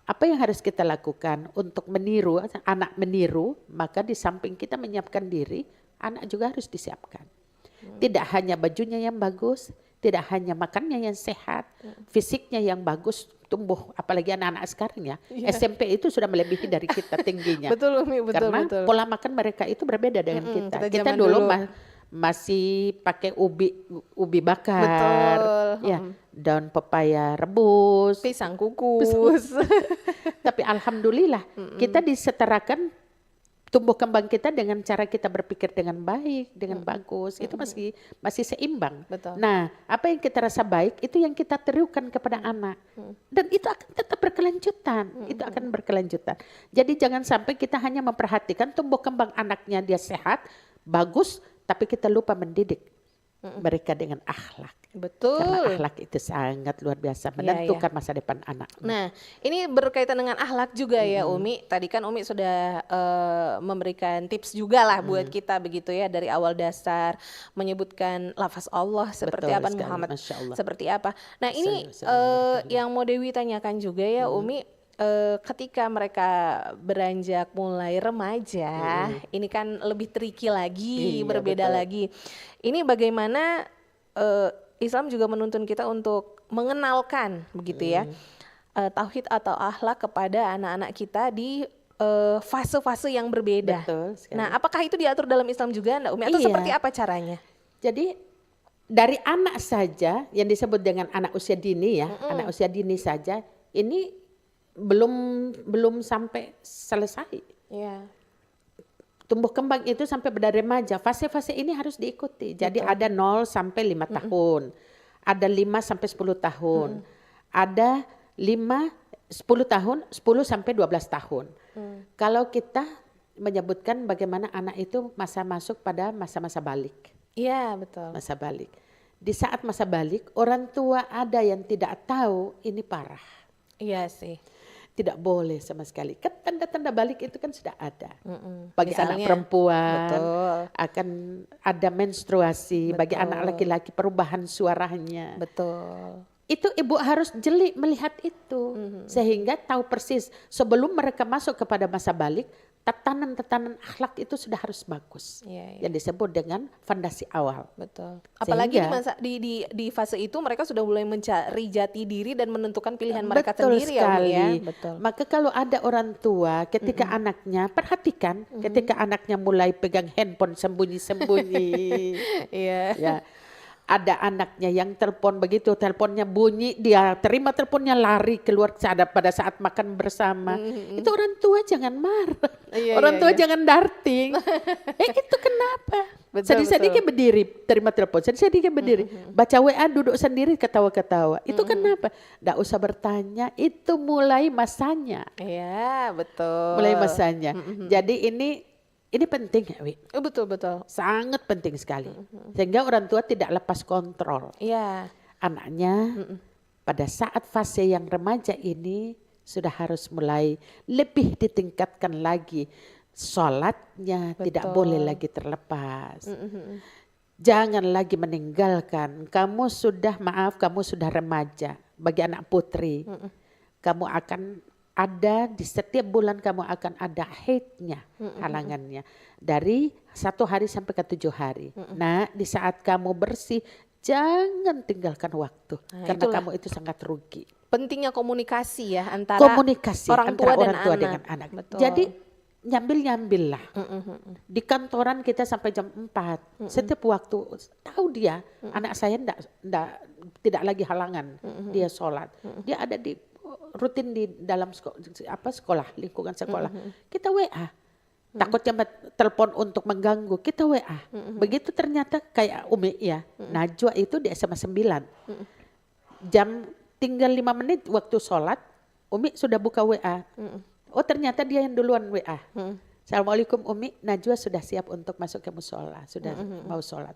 Apa yang harus kita lakukan untuk meniru, anak meniru, maka di samping kita menyiapkan diri, anak juga harus disiapkan. Tidak hanya bajunya yang bagus, tidak hanya makannya yang sehat, fisiknya yang bagus, tumbuh, apalagi anak-anak sekarang ya, SMP itu sudah melebihi dari kita tingginya. Betul Umi, betul. Karena pola makan mereka itu berbeda dengan kita. Kita zaman dulu masih pakai ubi bakar, betul. ya, daun pepaya rebus, Pisang kukus. tapi alhamdulillah kita disetarakan tumbuh kembang kita dengan cara kita berpikir dengan baik, dengan bagus, itu masih seimbang. Betul. Nah, apa yang kita rasa baik itu yang kita tirukan kepada anak, dan itu akan tetap berkelanjutan, itu akan berkelanjutan. Jadi jangan sampai kita hanya memperhatikan tumbuh kembang anaknya dia sehat, bagus, tapi kita lupa mendidik mereka dengan akhlak. Betul. Karena akhlak itu sangat luar biasa menentukan masa depan anak. Nah, ini berkaitan dengan akhlak juga ya Umi. Tadi kan Umi sudah memberikan tips juga lah buat kita begitu ya, dari awal dasar menyebutkan lafaz Allah seperti Betul apa, sekali, Muhammad Masya Allah. seperti apa. Nah, ini yang mau Dewi tanyakan juga ya Umi, ketika mereka beranjak mulai remaja, ini kan lebih tricky lagi, Iya, berbeda betul. lagi. Ini bagaimana Islam juga menuntun kita untuk mengenalkan begitu ya tauhid atau akhlak kepada anak-anak kita di fase-fase yang berbeda. Betul sekali. Nah, apakah itu diatur dalam Islam juga, Umi? Atau Iya. seperti apa caranya? Jadi dari anak saja yang disebut dengan anak usia dini ya, anak usia dini saja ini belum sampai selesai. Iya. Tumbuh kembang itu sampai pada remaja, fase-fase ini harus diikuti. Jadi ada 0 sampai 5 tahun, ada 5 sampai 10 tahun, ada 5, 10 tahun, 10 sampai 12 tahun. Kalau kita menyebutkan bagaimana anak itu masuk pada masa-masa balik. Iya, betul. Masa balik. Di saat masa balik, orang tua ada yang tidak tahu, ini parah. Iya sih. Tidak boleh sama sekali. Kan tanda-tanda balik itu kan sudah ada. Bagi Misalnya, anak perempuan betul. akan ada menstruasi, bagi Betul. anak laki-laki perubahan suaranya. Betul. Itu ibu harus jeli melihat itu sehingga tahu persis sebelum mereka masuk kepada masa balik, tatanan-tatanan akhlak itu sudah harus bagus. Iya, iya. Yang disebut dengan fondasi awal. Betul. Apalagi Sehingga- di fase itu mereka sudah mulai mencari jati diri dan menentukan pilihan mereka Betul sendiri ya, Umi, sekali. ya. Betul. Maka kalau ada orang tua ketika anaknya, perhatikan ketika anaknya mulai pegang handphone sembunyi-sembunyi. Iya. Ya. Ada anaknya yang telepon begitu, teleponnya bunyi, dia terima teleponnya lari keluar pada saat makan bersama. Itu orang tua jangan marah. Iya, Orang iya, tua iya. jangan darting. Itu kenapa? Betul, Sedih-sedihnya berdiri, terima telepon. Sedih-sedihnya berdiri. Baca WA duduk sendiri ketawa-ketawa. Itu kenapa? Nggak usah bertanya, itu mulai masanya. Iya, betul. Mulai masanya. Jadi ini penting ya, Wi. Betul, betul. Sangat penting sekali. Sehingga orang tua tidak lepas kontrol. Iya. Anaknya pada saat fase yang remaja ini sudah harus mulai lebih ditingkatkan lagi. Sholatnya tidak boleh lagi terlepas. Jangan lagi meninggalkan. Kamu sudah remaja. Bagi anak putri, kamu akan ada di setiap bulan kamu akan ada haidnya, halangannya. Dari 1 hari sampai ke 7 hari. Nah, di saat kamu bersih, jangan tinggalkan waktu. Karena itulah. kamu itu sangat rugi. Pentingnya komunikasi ya antara Komunikasi orang tua, antara dan, orang tua anak. dengan anak. Betul. Jadi nyambil lah. Di kantoran kita sampai jam 4. Setiap waktu tahu dia anak saya tidak lagi halangan. Dia sholat. Dia ada di rutin di dalam sekolah, lingkungan sekolah. Kita WA. Takutnya telepon untuk mengganggu, kita WA. Begitu ternyata kayak Umi ya, Najwa itu di SMA 9. Jam tinggal 5 menit waktu sholat, Umi sudah buka WA. Oh ternyata dia yang duluan WA. Assalamualaikum Umi, Najwa sudah siap untuk masuk ke musola, sudah mau sholat.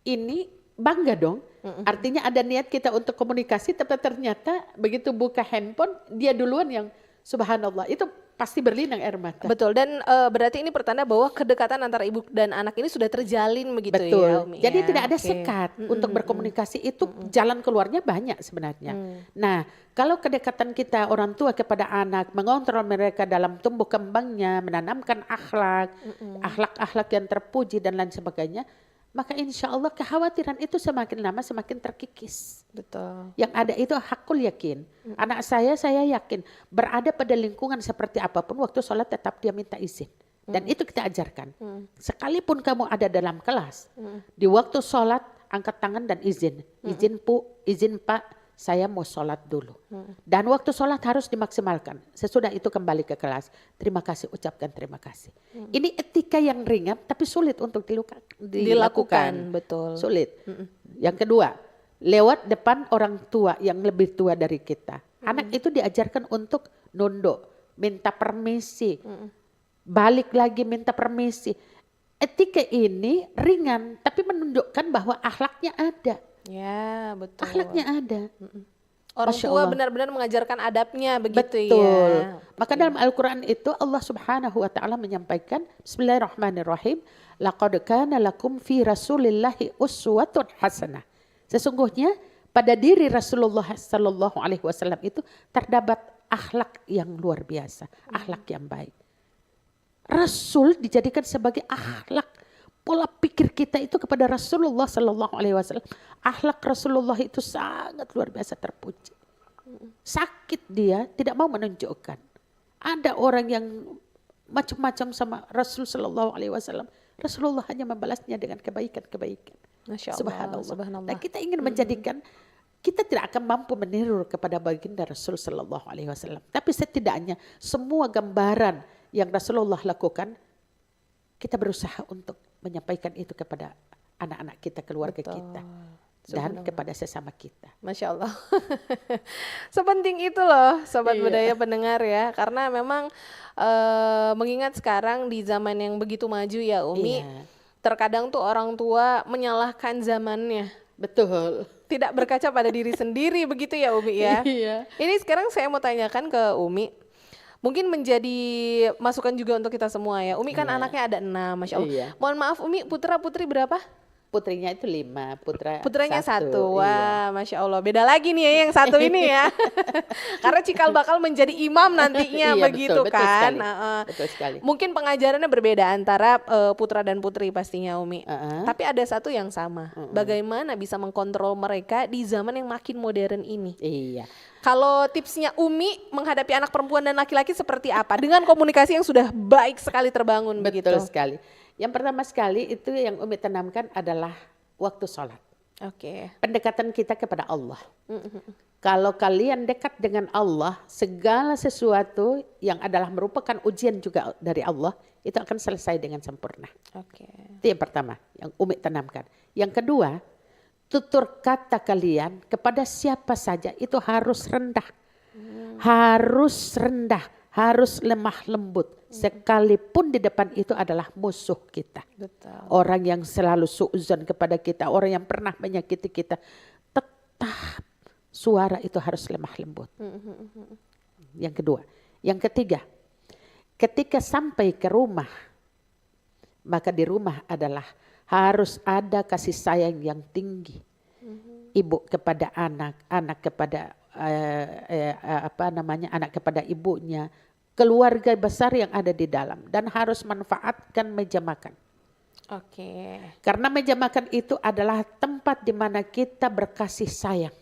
Ini bangga dong, artinya ada niat kita untuk komunikasi, tapi ternyata begitu buka handphone, dia duluan yang subhanallah. Itu pasti berlinang air mata. Betul, dan berarti ini pertanda bahwa kedekatan antara ibu dan anak ini sudah terjalin begitu Betul. ya Umi Jadi ya? tidak ada Oke. sekat untuk berkomunikasi itu jalan keluarnya banyak sebenarnya. Nah, kalau kedekatan kita orang tua kepada anak, mengontrol mereka dalam tumbuh kembangnya, menanamkan akhlak yang terpuji dan lain sebagainya, maka insya Allah kekhawatiran itu semakin lama semakin terkikis. Betul. Yang ada itu hakul yakin. Anak saya yakin berada pada lingkungan seperti apapun waktu sholat tetap dia minta izin. Dan itu kita ajarkan. Sekalipun kamu ada dalam kelas, di waktu sholat angkat tangan dan izin. Izin pu, izin pak, saya mau sholat dulu. Dan waktu sholat harus dimaksimalkan. Sesudah itu kembali ke kelas. Terima kasih, ucapkan terima kasih. Ini etika yang ringan tapi sulit untuk dilakukan. Betul. Sulit. Yang kedua, lewat depan orang tua yang lebih tua dari kita. Anak itu diajarkan untuk nunduk, minta permisi, balik lagi minta permisi. Etika ini ringan tapi menunjukkan bahwa akhlaknya ada. Ya, betul. Akhlaknya ada. Orang Masya tua Allah. benar-benar mengajarkan adabnya begitu Betul. ya. Maka dalam Al-Quran itu Allah Subhanahu wa taala menyampaikan Bismillahirrahmanirrahim, laqad kana lakum fi Rasulillahi uswatun hasanah. Sesungguhnya pada diri Rasulullah sallallahu alaihi wasallam itu terdapat akhlak yang luar biasa, akhlak yang baik. Rasul dijadikan sebagai akhlak. Pola pikir kita itu kepada Rasulullah sallallahu alaihi wasallam. Akhlak Rasulullah itu sangat luar biasa terpuji. Sakit dia tidak mau menunjukkan. Ada orang yang macam-macam sama Rasul sallallahu alaihi wasallam. Rasulullah hanya membalasnya dengan kebaikan-kebaikan. Masya Allah. Subhanallah. Dan kita ingin menjadikan, kita tidak akan mampu meniru kepada baginda Rasul sallallahu alaihi wasallam. Tapi setidaknya semua gambaran yang Rasulullah lakukan, kita berusaha untuk menyampaikan itu kepada anak-anak kita, keluarga kita, dan kepada sesama kita. Masya Allah. Sepenting itu loh Sobat Iya. Budaya pendengar ya. Karena memang mengingat sekarang di zaman yang begitu maju ya Umi. Iya. Terkadang tuh orang tua menyalahkan zamannya. Betul. Tidak berkaca pada diri sendiri begitu ya Umi ya. Iya. Ini sekarang saya mau tanyakan ke Umi. Mungkin menjadi masukan juga untuk kita semua ya. Umi kan anaknya ada 6, Masya Allah. Iya. Mohon maaf Umi, putra putri berapa? Putrinya itu 5, Putranya satu. Iya. Wah, Masya Allah. Beda lagi nih ya yang satu ini ya. Karena cikal bakal menjadi imam nantinya Iya, begitu betul kan. sekali. Heeh. Betul sekali. Mungkin pengajarannya berbeda antara putra dan putri pastinya Umi. Heeh. Tapi ada satu yang sama. Bagaimana bisa mengkontrol mereka di zaman yang makin modern ini? Iya. Kalau tipsnya Umi menghadapi anak perempuan dan laki-laki seperti apa? Dengan komunikasi yang sudah baik sekali terbangun begitu. Betul sekali. Yang pertama sekali itu yang Umi tanamkan adalah waktu sholat. Oke. Pendekatan kita kepada Allah. Kalau kalian dekat dengan Allah, segala sesuatu yang adalah merupakan ujian juga dari Allah, itu akan selesai dengan sempurna. Oke. Itu yang pertama, yang Umi tanamkan. Yang kedua, tutur kata kalian kepada siapa saja itu harus rendah. Harus rendah, harus lemah lembut. Sekalipun di depan itu adalah musuh kita. Betul. Orang yang selalu suuzon kepada kita, orang yang pernah menyakiti kita, tetap suara itu harus lemah lembut. Yang kedua. Yang ketiga, ketika sampai ke rumah, maka di rumah adalah harus ada kasih sayang yang tinggi. Ibu kepada anak, anak kepada anak kepada ibunya, keluarga besar yang ada di dalam, dan harus manfaatkan meja makan. Oke. Karena meja makan itu adalah tempat di mana kita berkasih sayang.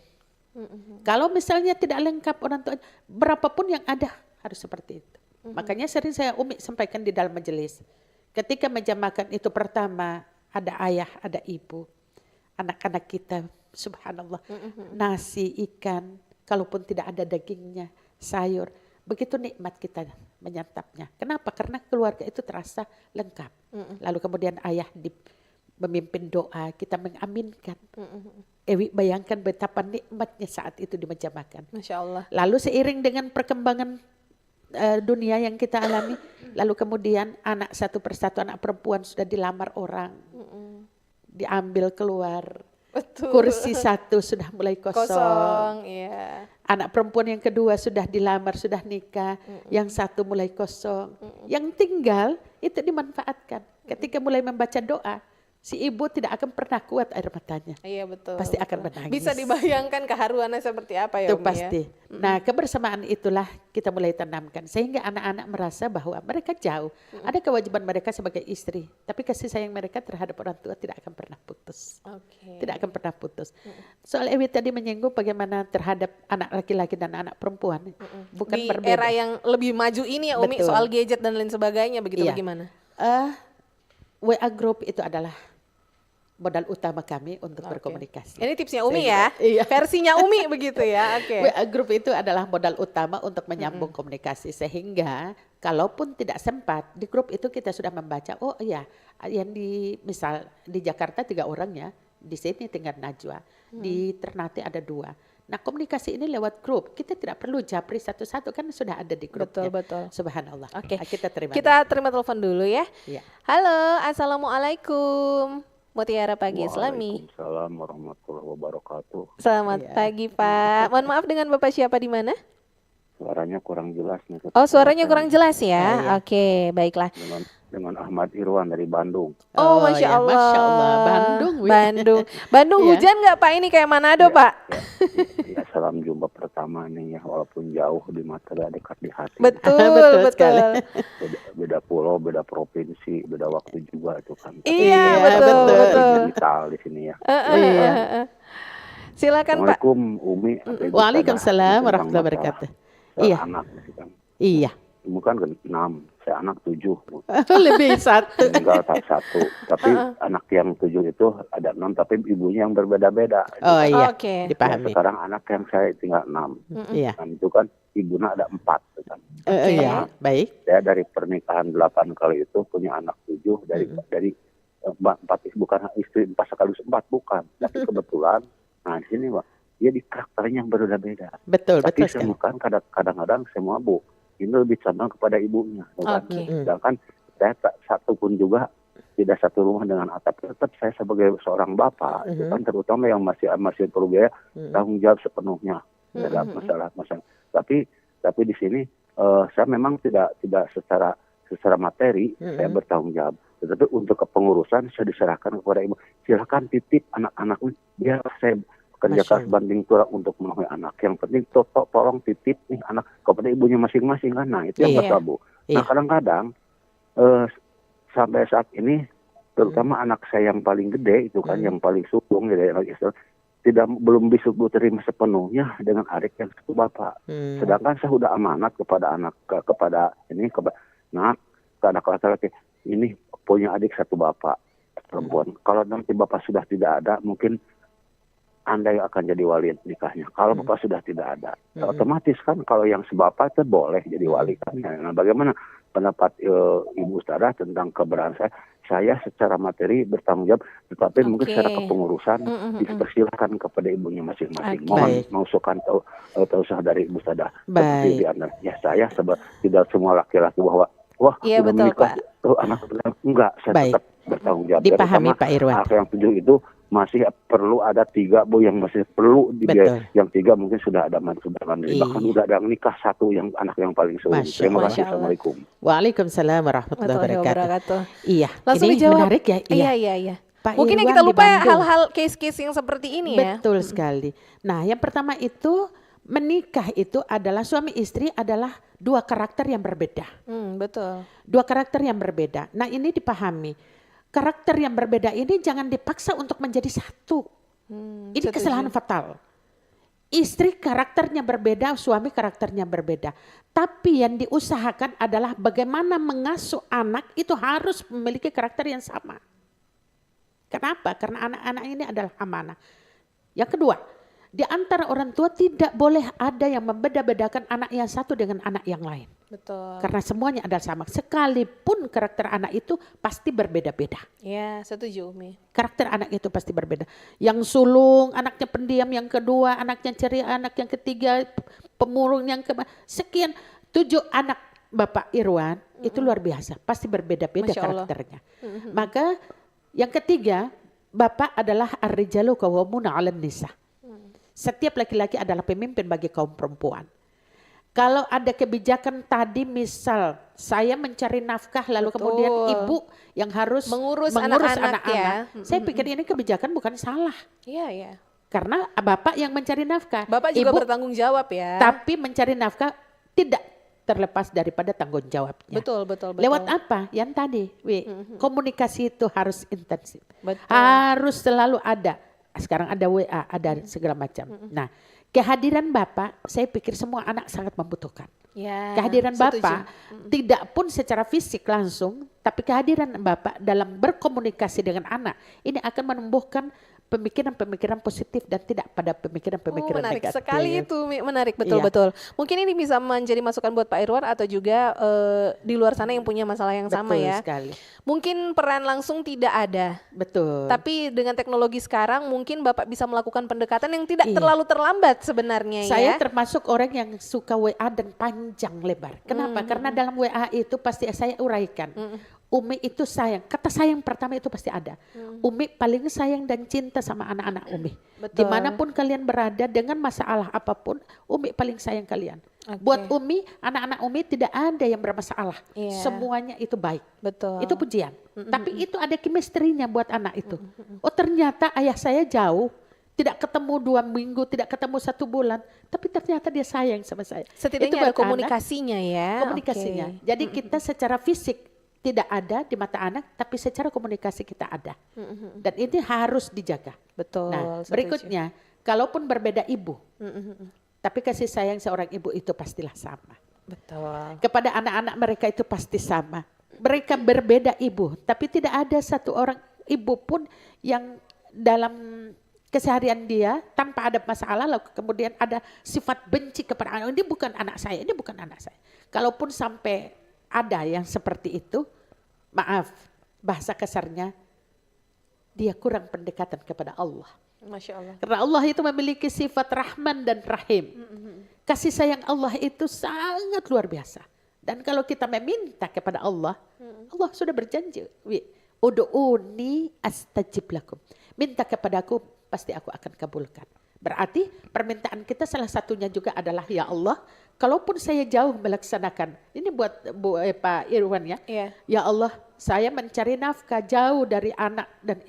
Kalau misalnya tidak lengkap orang tua, berapapun yang ada harus seperti itu. Makanya sering saya Umi sampaikan di dalam majelis. Ketika meja makan itu pertama ada ayah, ada ibu, anak-anak kita, subhanallah, nasi, ikan, kalaupun tidak ada dagingnya, sayur, begitu nikmat kita menyantapnya. Kenapa? Karena keluarga itu terasa lengkap. Lalu kemudian ayah memimpin doa, kita mengaminkan. Ewi bayangkan betapa nikmatnya saat itu di meja makan. Masya Allah. Lalu seiring dengan perkembangan dunia yang kita alami, lalu kemudian anak satu persatu, anak perempuan sudah dilamar orang, diambil keluar. Betul. Kursi satu sudah mulai kosong. Kosong, iya. Anak perempuan yang kedua sudah dilamar, sudah nikah. Yang satu mulai kosong. Yang tinggal itu dimanfaatkan. Ketika mulai membaca doa, si ibu tidak akan pernah kuat air matanya. Iya betul. Pasti akan betul. menangis. Bisa dibayangkan keharuannya seperti apa ya Itu Umi pasti. ya. Nah, kebersamaan itulah kita mulai tanamkan sehingga anak-anak merasa bahwa mereka jauh. Ada kewajiban mereka sebagai istri, tapi kasih sayang mereka terhadap orang tua tidak akan pernah putus. Oke. Tidak akan pernah putus. Soal Ewi tadi menyinggung bagaimana terhadap anak laki-laki dan anak perempuan. Bukan Di berbeda. era yang lebih maju ini ya Umi, Betul. soal gadget dan lain sebagainya begitu Iya. bagaimana? WA Group itu adalah modal utama kami untuk berkomunikasi. Ini tipsnya Umi ya, Iya. versinya Umi begitu ya, oke. WA Group itu adalah modal utama untuk menyambung komunikasi sehingga kalaupun tidak sempat di grup itu kita sudah membaca, oh iya yang misal di Jakarta 3 orang ya, di sini tinggal Najwa, di Ternate ada 2. Nah komunikasi ini lewat grup, kita tidak perlu japri satu-satu kan sudah ada di grupnya. Betul. Subhanallah. Oke. Kita terima. Kita terima telepon dulu ya. Iya. Halo, assalamualaikum. Mutiara Pagi Islami. Waalaikumsalam warahmatullahi wabarakatuh. Selamat Iya. pagi Pak. Mohon maaf dengan Bapak siapa di mana? Suaranya kurang jelas nih. Oh suaranya kurang jelas ya. Iya. Oke, baiklah. Dengan Ahmad Irwan dari Bandung. Oh, Oh, Masya ya, Allah. Masya Allah. Bandung, Wi. Bandung Iya. hujan nggak Pak ini kayak Manado Pak? Ya, salam jumpa pertama nih ya, walaupun jauh di mata dekat di hati. Betul, Betul betul. sekali. Beda pulau, beda provinsi, beda waktu juga itu kan. Iya, Iya, betul, betul. betul. Digital di sini ya. Iya. Silakan Pak. Assalamualaikum Umi. Ada ibu Waalaikumsalam tentang warahmatullahi masalah wabarakatuh. soal Iya. Anak gitu kan. Iya. Ibu kan 6, saya anak 7. Lebih satu. Tinggal tak 1. Tapi anak yang 7 itu ada 6, tapi ibunya yang berbeda-beda. Oh iya, Oke. Nah, dipahami. sekarang anak yang saya tinggal 6. Iya. Dan itu kan ibunya ada 4. Kan. Iya, baik. Saya dari pernikahan 8 kali itu punya anak 7 dari 4, bukan istri 4 sekaligus 4 bukan. Tapi kebetulan, nah di sini Pak, dia di karakternya yang berbeda-beda. Betul, Tapi betul sekali. semua kan kadang-kadang semua ini lebih condong kepada ibunya. Kan? Oke. Sedangkan saya tak satu pun juga tidak satu rumah dengan atap. Tetap saya sebagai seorang bapak, itu kan terutama yang masih perlu biaya tanggung jawab sepenuhnya dalam masalah. Tapi di sini saya memang tidak secara materi saya bertanggung jawab. Tetapi untuk kepengurusan saya diserahkan kepada ibu. Silakan titip anak-anaknya biar saya kerjakan banding tulang untuk memenuhi anak. Yang penting tolong titip nih anak kepada ibunya masing-masing kan. Nah itu yang Iya. betul Bu. Nah kadang-kadang sampai saat ini terutama anak saya yang paling gede itu kan yang paling sulung dari anak istri belum bisa terima sepenuhnya dengan adik yang satu bapak. Sedangkan saya sudah amanat kepada anak kepada anak laki-laki ini punya adik satu bapak perempuan. Kalau nanti bapak sudah tidak ada mungkin Anda yang akan jadi wali nikahnya. Kalau bapak sudah tidak ada, otomatis kan kalau yang sebapak itu boleh jadi wali kan. Nah, bagaimana pendapat Ibu Ustadzah tentang keberadaan saya? Saya secara materi bertanggung jawab, tetapi mungkin secara kepengurusan dipersilahkan kepada ibunya masing-masing. Mohon masukan tahu dari Ibu Ustadzah. Baik. Ya saya tidak semua laki-laki bahwa wah Iya, sudah betul, menikah Pak. anak enggak, saya Baik. tetap bertanggung jawab. Dipahami, Terutama Pak Irwan. Anak yang 7 itu masih perlu ada 3 Bu yang masih perlu dibiayai. Betul. Yang 3 mungkin sudah ada mandiri. Iya. Bahkan sudah ada yang nikah 1 yang anak yang paling sulung. Masya Terima Allah. kasih. Assalamualaikum. Waalaikumsalam warahmatullahi wabarakatuh. Iya, Langsung ini dijawab. menarik ya. Iya. Pak Mungkin yang Irwan kita di lupa ya Bandung. hal-hal case-case yang seperti ini ya. Betul sekali. Nah, yang pertama itu menikah itu adalah suami istri adalah 2 karakter yang berbeda. Betul. 2 karakter yang berbeda. Nah, ini dipahami. Karakter yang berbeda ini jangan dipaksa untuk menjadi satu. Ini setuju. kesalahan fatal. Istri karakternya berbeda, suami karakternya berbeda. Tapi yang diusahakan adalah bagaimana mengasuh anak itu harus memiliki karakter yang sama. Kenapa? Karena anak-anak ini adalah amanah. Yang kedua, di antara orang tua tidak boleh ada yang membeda-bedakan anak yang satu dengan anak yang lain. Betul. Karena semuanya adalah sama. Sekalipun karakter anak itu pasti berbeda-beda. Ya, setuju Umi. Karakter anak itu pasti berbeda. Yang sulung, anaknya pendiam, yang kedua anaknya ceria, anak yang ketiga pemurung, yang sekian 7 anak Bapak Irwan itu luar biasa. Pasti berbeda-beda Masya Allah. karakternya. Maka yang ketiga bapak adalah ar-rijalu qawwamuna 'alan nisa. Setiap laki-laki adalah pemimpin bagi kaum perempuan. Kalau ada kebijakan tadi misal saya mencari nafkah lalu Betul. kemudian ibu yang harus Mengurus mengurus anak-anak ya. anak-anak, saya pikir ini kebijakan bukan salah. Iya, iya. Karena bapak yang mencari nafkah. Bapak juga Ibu, bertanggung jawab ya. tapi mencari nafkah tidak terlepas daripada tanggung jawabnya. Betul, betul, betul. Lewat apa? Yang tadi, komunikasi itu harus intensif. Betul. Harus selalu ada. Sekarang ada WA, ada segala macam. Nah, kehadiran Bapak, saya pikir semua anak sangat membutuhkan. Ya, Kehadiran setuju. Bapak tidak pun secara fisik langsung, tapi kehadiran Bapak dalam berkomunikasi dengan anak ini akan menumbuhkan pemikiran-pemikiran positif dan tidak pada pemikiran-pemikiran menarik negatif. sekali itu, menarik betul-betul. Mungkin ini bisa menjadi masukan buat Pak Irwan atau juga di luar sana yang punya masalah yang sama Betul ya. sekali. Mungkin peran langsung tidak ada, Betul. tapi dengan teknologi sekarang mungkin Bapak bisa melakukan pendekatan yang tidak Iya. terlalu terlambat sebenarnya Saya ya. termasuk orang yang suka WA dan panjang lebar. Kenapa? Karena dalam WA itu pasti saya uraikan. Umi itu sayang, kata sayang pertama itu pasti ada. Umi paling sayang dan cinta sama anak-anak Umi. Betul. Dimanapun kalian berada dengan masalah apapun, Umi paling sayang kalian. Oke. Buat Umi, anak-anak Umi tidak ada yang bermasalah. Iya. Semuanya itu baik. Betul. Itu pujian. Tapi itu ada chemistry-nya buat anak itu. Oh ternyata ayah saya jauh. Tidak ketemu 2 minggu, tidak ketemu 1 bulan. Tapi ternyata dia sayang sama saya. Itu Setidaknya ada buat anak, komunikasinya ya. komunikasinya. Oke. Jadi kita secara fisik tidak ada di mata anak, tapi secara komunikasi kita ada. Dan ini harus dijaga. Betul. Nah, setuju. berikutnya, kalaupun berbeda ibu, tapi kasih sayang seorang ibu itu pastilah sama. Betul. Kepada anak-anak mereka itu pasti sama. Mereka berbeda ibu, tapi tidak ada satu orang ibu pun yang dalam keseharian dia tanpa ada masalah lalu kemudian ada sifat benci kepada anak. Ini bukan anak saya, ini bukan anak saya. Kalaupun sampai ada yang seperti itu, maaf, bahasa kasarnya, dia kurang pendekatan kepada Allah. Masya Allah. Karena Allah itu memiliki sifat Rahman dan Rahim. Kasih sayang Allah itu sangat luar biasa. Dan kalau kita meminta kepada Allah, Allah sudah berjanji, Udu'uni astajib lakum. Minta kepadaku, pasti aku akan kabulkan. Berarti permintaan kita salah satunya juga adalah, ya Allah, kalaupun saya jauh melaksanakan, ini buat Pak Irwan ya, Iya. ya Allah, saya mencari nafkah jauh dari anak dan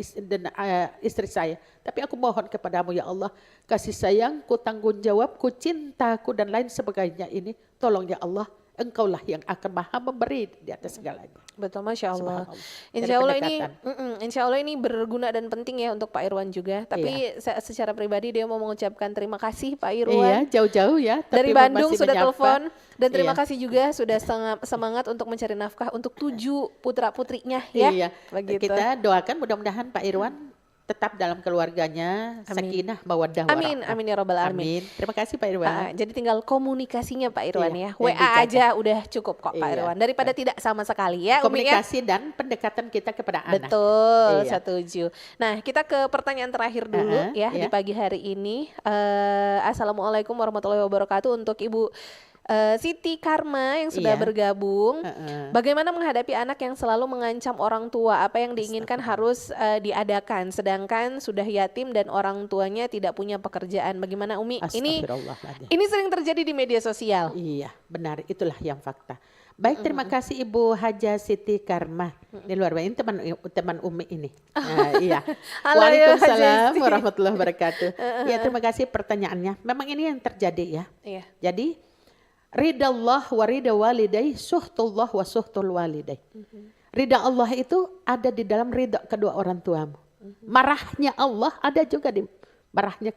istri saya. Tapi aku mohon kepadamu ya Allah, kasih sayangku, tanggung jawabku, cintaku dan lain sebagainya ini, tolong ya Allah, Engkaulah yang akan maha memberi di atas segalanya. Betul, Masya Allah. Subhanallah. Insya Dari Allah ini, pendekatan. Insya Allah ini berguna dan penting ya untuk Pak Irwan juga. Tapi secara pribadi dia mau mengucapkan terima kasih Pak Iya, Irwan. jauh-jauh ya. tapi Dari Bandung masih sudah menyapa. telepon dan terima Iya. kasih juga sudah semangat untuk mencari nafkah untuk 7 putra putrinya ya. Iya, Begitu. kita doakan mudah-mudahan Pak Irwan tetap dalam keluarganya, Amin. sakinah, mawaddah, Amin, warahmah. amin ya robbal alamin. Amin. Terima kasih Pak Irwan. Jadi tinggal komunikasinya Pak Irwan Iya, ya. yang WA dijaga. aja udah cukup kok Pak Iya, Irwan. Daripada tidak sama sekali ya Umi ya. Komunikasi dan pendekatan kita kepada anak. Betul, Iya. setuju. Nah, kita ke pertanyaan terakhir dulu ya di iya. pagi hari ini. Assalamualaikum warahmatullahi wabarakatuh untuk Ibu Siti Karma yang sudah Iya. bergabung. Heeh. Bagaimana menghadapi anak yang selalu mengancam orang tua? Apa yang diinginkan harus diadakan, sedangkan sudah yatim dan orang tuanya tidak punya pekerjaan. Bagaimana Umi? Astagfirullahaladzim. Ini sering terjadi di media sosial. Iya, benar. Itulah yang fakta. Baik, terima kasih Ibu Haja Siti Karma. Ini luar biasa. Ini teman Umi ini. Nah, iya. Halo, ya, Haja Waalaikumsalam Siti. warahmatullahi wabarakatuh. Ya, terima kasih pertanyaannya. Memang ini yang terjadi ya. Iya. Jadi ridha Allah wa ridha walidai, suhtullah wa suhtul walidai. Ridha Allah itu ada di dalam ridha kedua orang tuamu. Marahnya Allah ada juga di marahnya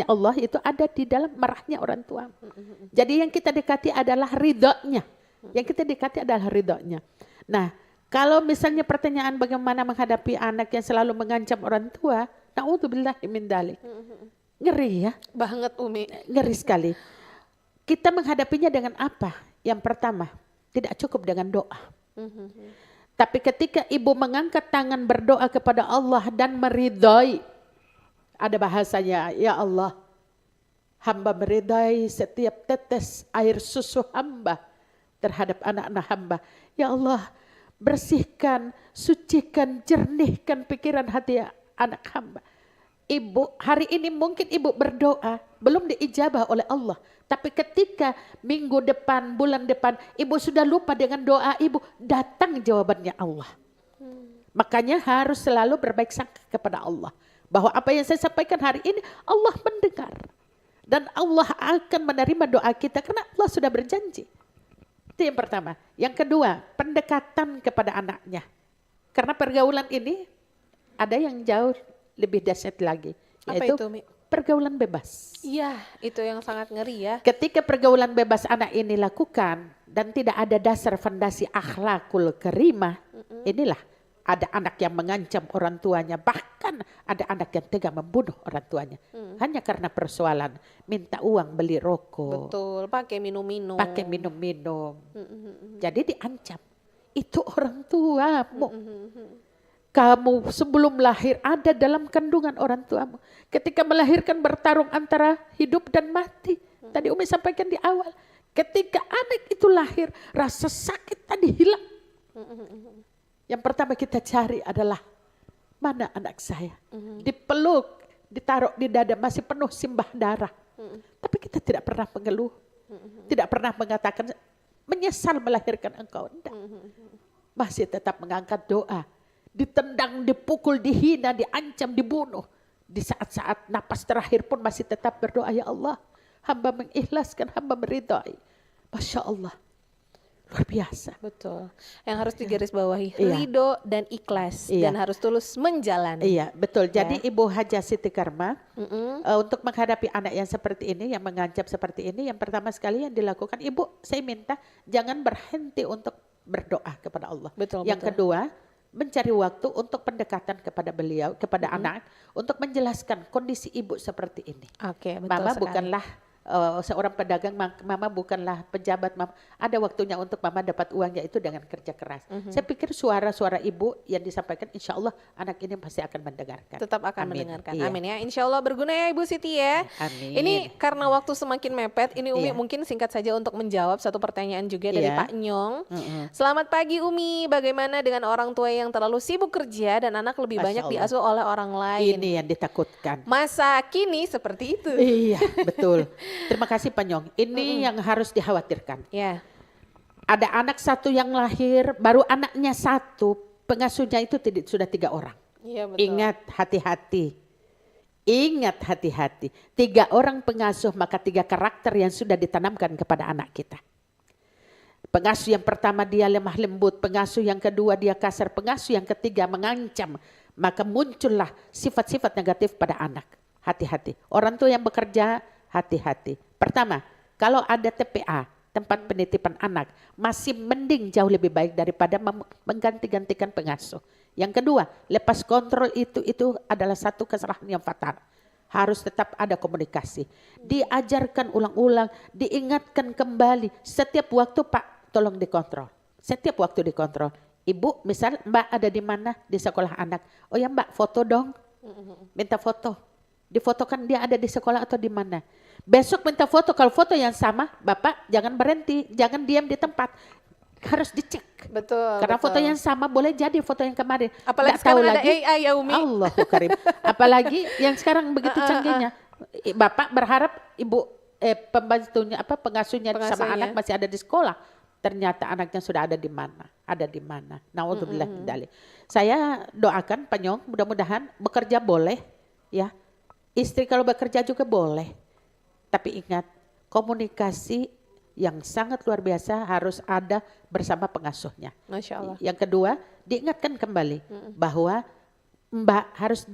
Allah itu ada di dalam marahnya orang tuamu. Jadi yang kita dekati adalah ridhonya. Yang kita dekati adalah ridhonya. Nah, kalau misalnya pertanyaan bagaimana menghadapi anak yang selalu mengancam orang tua, na'udzubillahi min dzalik. Ngeri ya, Banget Umi. ngeri sekali. Kita menghadapinya dengan apa? Yang pertama, tidak cukup dengan doa. Tapi ketika ibu mengangkat tangan berdoa kepada Allah dan meridhai, ada bahasanya, ya Allah, hamba meridhai setiap tetes air susu hamba terhadap anak-anak hamba. Ya Allah, bersihkan, sucikan, jernihkan pikiran hati anak hamba. Ibu, hari ini mungkin ibu berdoa, belum diijabah oleh Allah. Tapi ketika minggu depan, bulan depan, ibu sudah lupa dengan doa ibu, datang jawabannya Allah. Makanya harus selalu berbaik sangka kepada Allah. Bahwa apa yang saya sampaikan hari ini, Allah mendengar. Dan Allah akan menerima doa kita karena Allah sudah berjanji. Itu yang pertama. Yang kedua, pendekatan kepada anaknya. Karena pergaulan ini ada yang jauh lebih dahsyat lagi. Apa Yaitu itu, Mi? pergaulan bebas. Iya, itu yang sangat ngeri ya. Ketika pergaulan bebas anak ini lakukan dan tidak ada dasar fondasi akhlakul karimah, inilah ada anak yang mengancam orang tuanya, bahkan ada anak yang tega membunuh orang tuanya. Hanya karena persoalan minta uang beli rokok, Betul, pakai minum-minum. pakai minum-minum. Jadi diancam. Itu orang tuamu. Kamu sebelum lahir ada dalam kandungan orang tuamu. Ketika melahirkan bertarung antara hidup dan mati. Tadi Umi sampaikan di awal. Ketika anak itu lahir, rasa sakit tadi hilang. Yang pertama kita cari adalah, mana anak saya? Dipeluk, ditaruh di dada, masih penuh simbah darah. Tapi kita tidak pernah mengeluh. Tidak pernah mengatakan, menyesal melahirkan engkau. Enggak. Masih tetap mengangkat doa. Ditendang, dipukul, dihina, diancam, dibunuh. Di saat-saat napas terakhir pun masih tetap berdoa, ya Allah, hamba mengikhlaskan, hamba meridai. Masya Allah, luar biasa. Betul. Yang harus digarisbawahi, Iya. ridho dan ikhlas. Iya. Dan harus tulus menjalani. Iya, betul. Jadi Ya. Ibu Hajah Siti Karma, untuk menghadapi anak yang seperti ini, yang mengancam seperti ini, yang pertama sekali yang dilakukan, Ibu, saya minta jangan berhenti untuk berdoa kepada Allah. Betul, Yang betul. kedua, mencari waktu untuk pendekatan kepada beliau, kepada anak, untuk menjelaskan kondisi ibu seperti ini. Oke, betul Mama sekali. bukanlah seorang pedagang, mama bukanlah pejabat, mama ada waktunya untuk mama dapat uang, yaitu dengan kerja keras. Saya pikir suara-suara ibu yang disampaikan, insya Allah anak ini pasti akan mendengarkan. Tetap akan Amin. mendengarkan. Iya. Amin ya. Insya Allah berguna ya Ibu Siti ya. Amin. Ini karena waktu semakin mepet, ini Umi Iya. mungkin singkat saja untuk menjawab satu pertanyaan juga dari Iya. Pak Nyong. Selamat pagi Umi, bagaimana dengan orang tua yang terlalu sibuk kerja dan anak lebih Masya banyak Allah. diasuh oleh orang lain? Ini yang ditakutkan. Masa kini seperti itu. Iya, betul. Terima kasih Pak Nyong. Ini yang harus dikhawatirkan. Ya, Ada anak satu yang lahir, baru anaknya satu, pengasuhnya itu sudah 3 orang. iya betul. Ingat hati-hati. Ingat hati-hati. 3 orang pengasuh, maka 3 karakter yang sudah ditanamkan kepada anak kita. Pengasuh yang pertama dia lemah lembut, pengasuh yang kedua dia kasar, pengasuh yang ketiga mengancam. Maka muncullah sifat-sifat negatif pada anak. Hati-hati. Orang tua yang bekerja, hati-hati. Pertama, kalau ada TPA, tempat penitipan anak, masih mending jauh lebih baik daripada mengganti-gantikan pengasuh. Yang kedua, lepas kontrol itu adalah satu kesalahan yang fatal. Harus tetap ada komunikasi. Diajarkan ulang-ulang, diingatkan kembali. Setiap waktu Pak, tolong dikontrol. Setiap waktu dikontrol. Ibu, misal Mbak ada di mana? Di sekolah anak. Oh ya Mbak, foto dong. Minta foto. Difotokan dia ada di sekolah atau di mana. Besok minta foto, kalau foto yang sama, Bapak jangan berhenti, jangan diam di tempat. Harus dicek. Betul. Karena betul. foto yang sama boleh jadi foto yang kemarin. Apalagi Nggak tahu sekarang ada lagi. AI ya Umi. Allahu Karim. Apalagi yang sekarang begitu canggihnya. Bapak berharap ibu pembantunya pengasuhnya sama Pengasuhnya. anak masih ada di sekolah. Ternyata anaknya sudah ada di mana? Ada di mana? Naudzubillah min dzalik. Saya doakan Pak Nyong, mudah-mudahan bekerja boleh ya. Istri kalau bekerja juga boleh. Tapi ingat, komunikasi yang sangat luar biasa harus ada bersama pengasuhnya. Masya Allah. Yang kedua, diingatkan kembali bahwa Mbak harus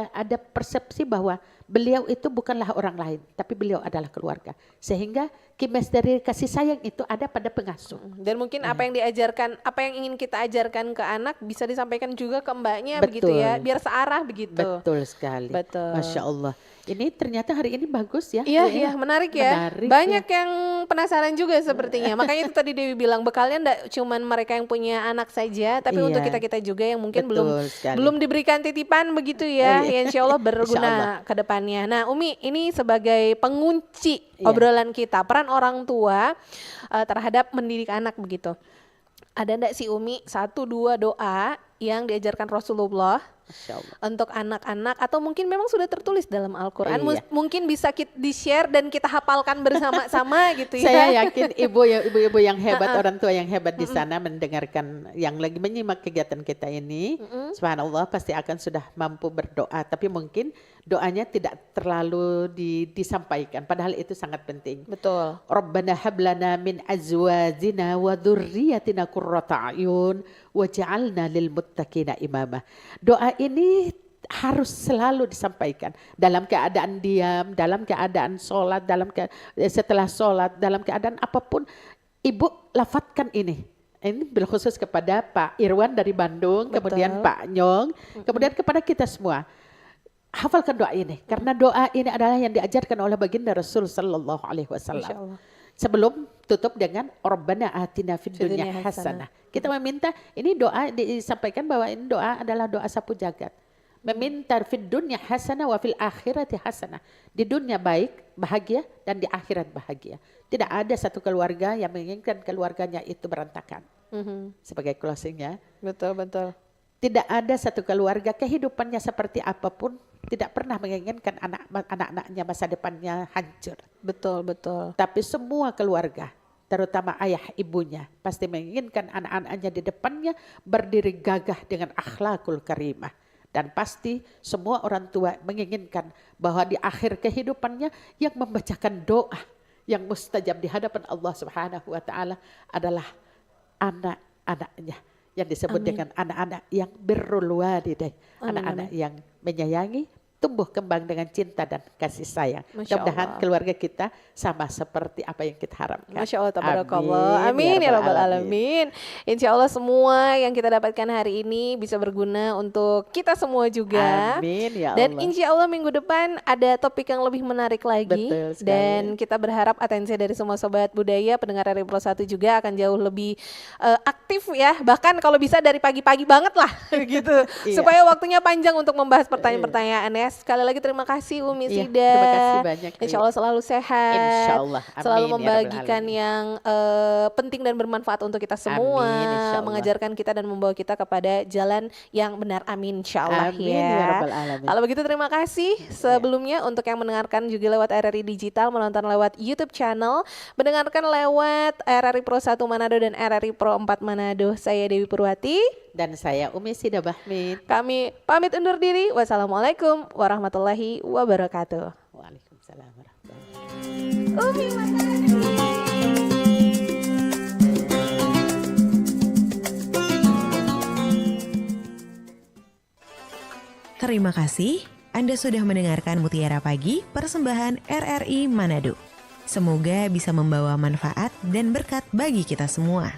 ada persepsi bahwa beliau itu bukanlah orang lain, tapi beliau adalah keluarga. Sehingga chemistry kasih sayang itu ada pada pengasuh. Dan mungkin apa yang diajarkan, apa yang ingin kita ajarkan ke anak bisa disampaikan juga ke mbaknya begitu Betul. ya, biar searah begitu. Betul sekali. Betul. Masya Allah. Ini ternyata hari ini bagus ya. Iya, kayaknya. iya, menarik ya. Menarik Banyak ya. yang penasaran juga sepertinya. Makanya itu tadi Dewi bilang, bekalnya enggak cuman mereka yang punya anak saja, tapi Iya. untuk kita-kita juga yang mungkin Betul sekali. belum diberikan titipan begitu ya. Iya. Ya insya Allah berguna Insya Allah. ke depannya. Nah, Umi, ini sebagai pengunci Iya. obrolan kita, peran orang tua terhadap mendidik anak begitu. Ada ndak sih Umi 1-2 doa yang diajarkan Rasulullah Masya Allah. untuk anak-anak atau mungkin memang sudah tertulis dalam Al-Quran, Iya. mungkin bisa di-share dan kita hafalkan bersama-sama gitu ya. Saya yakin ibu-ibu yang hebat, orang tua yang hebat di sana mendengarkan, yang lagi menyimak kegiatan kita ini, subhanallah pasti akan sudah mampu berdoa. Tapi mungkin doanya tidak terlalu disampaikan, padahal itu sangat penting. Betul. Rabbana hablana min azwajina wa dzurriyyatina qurrata a'yun waj'alna lil muttaqina imama. Doa ini harus selalu disampaikan dalam keadaan diam, dalam keadaan sholat, setelah sholat, dalam keadaan apapun. Ibu lafadzkan ini. Ini berkhusus kepada Pak Irwan dari Bandung, kemudian Pak Nyong, kemudian kepada kita semua. Hafalkan doa ini, karena doa ini adalah yang diajarkan oleh baginda Rasul Sallallahu Alaihi Wasallam. Sebelum tutup dengan Rabbana atina fid dunya hasanah. Kita meminta, ini doa disampaikan bahwa ini doa adalah doa sapu jagat. Meminta fid dunya hasanah wa fil akhirati hasanah. Di dunia baik, bahagia, dan di akhirat bahagia. Tidak ada satu keluarga yang menginginkan keluarganya itu berantakan. Sebagai closingnya. Betul, betul. Tidak ada satu keluarga kehidupannya seperti apapun tidak pernah menginginkan anak-anaknya masa depannya hancur. Betul, betul. Tapi semua keluarga, terutama ayah ibunya, pasti menginginkan anak-anaknya di depannya berdiri gagah dengan akhlakul karimah. Dan pasti semua orang tua menginginkan bahwa di akhir kehidupannya yang membacakan doa yang mustajab di hadapan Allah Subhanahu wa taala adalah anak-anaknya. Yang disebut dengan anak-anak yang birrul walidain, anak-anak yang menyayangi, tumbuh kembang dengan cinta dan kasih sayang. Mudah-mudahan keluarga kita sama seperti apa yang kita harapkan. Masya Allah, tabarakallah. Amin ya rabbal alamin. Insya Allah semua yang kita dapatkan hari ini bisa berguna untuk kita semua juga. Amin ya Allah. Dan insya Allah minggu depan ada topik yang lebih menarik lagi. Betul sekali. Dan kita berharap atensi dari semua sobat budaya, pendengar dari Pro 1 juga akan jauh lebih aktif ya. Bahkan kalau bisa dari pagi-pagi banget lah gitu. Supaya waktunya panjang untuk membahas pertanyaan-pertanyaan ya. Sekali lagi terima kasih Umi Sida. Terima kasih banyak. Insya Allah selalu sehat. Insya Allah. Amin, selalu ya membagikan yang penting dan bermanfaat untuk kita semua. Amin, mengajarkan kita dan membawa kita kepada jalan yang benar. Amin insya Allah. Amin, ya rabbal alamin. Kalau begitu terima kasih. Sebelumnya untuk yang mendengarkan juga lewat RRI Digital, menonton lewat YouTube channel, mendengarkan lewat RRI Pro 1 Manado dan RRI Pro 4 Manado. Saya Dewi Purwati. Dan saya Umi Sida Bahmid. Kami pamit undur diri. Wassalamualaikum warahmatullahi wabarakatuh. Waalaikumsalam warahmatullahi wabarakatuh. Terima kasih Anda sudah mendengarkan Mutiara Pagi persembahan RRI Manado. Semoga bisa membawa manfaat dan berkat bagi kita semua.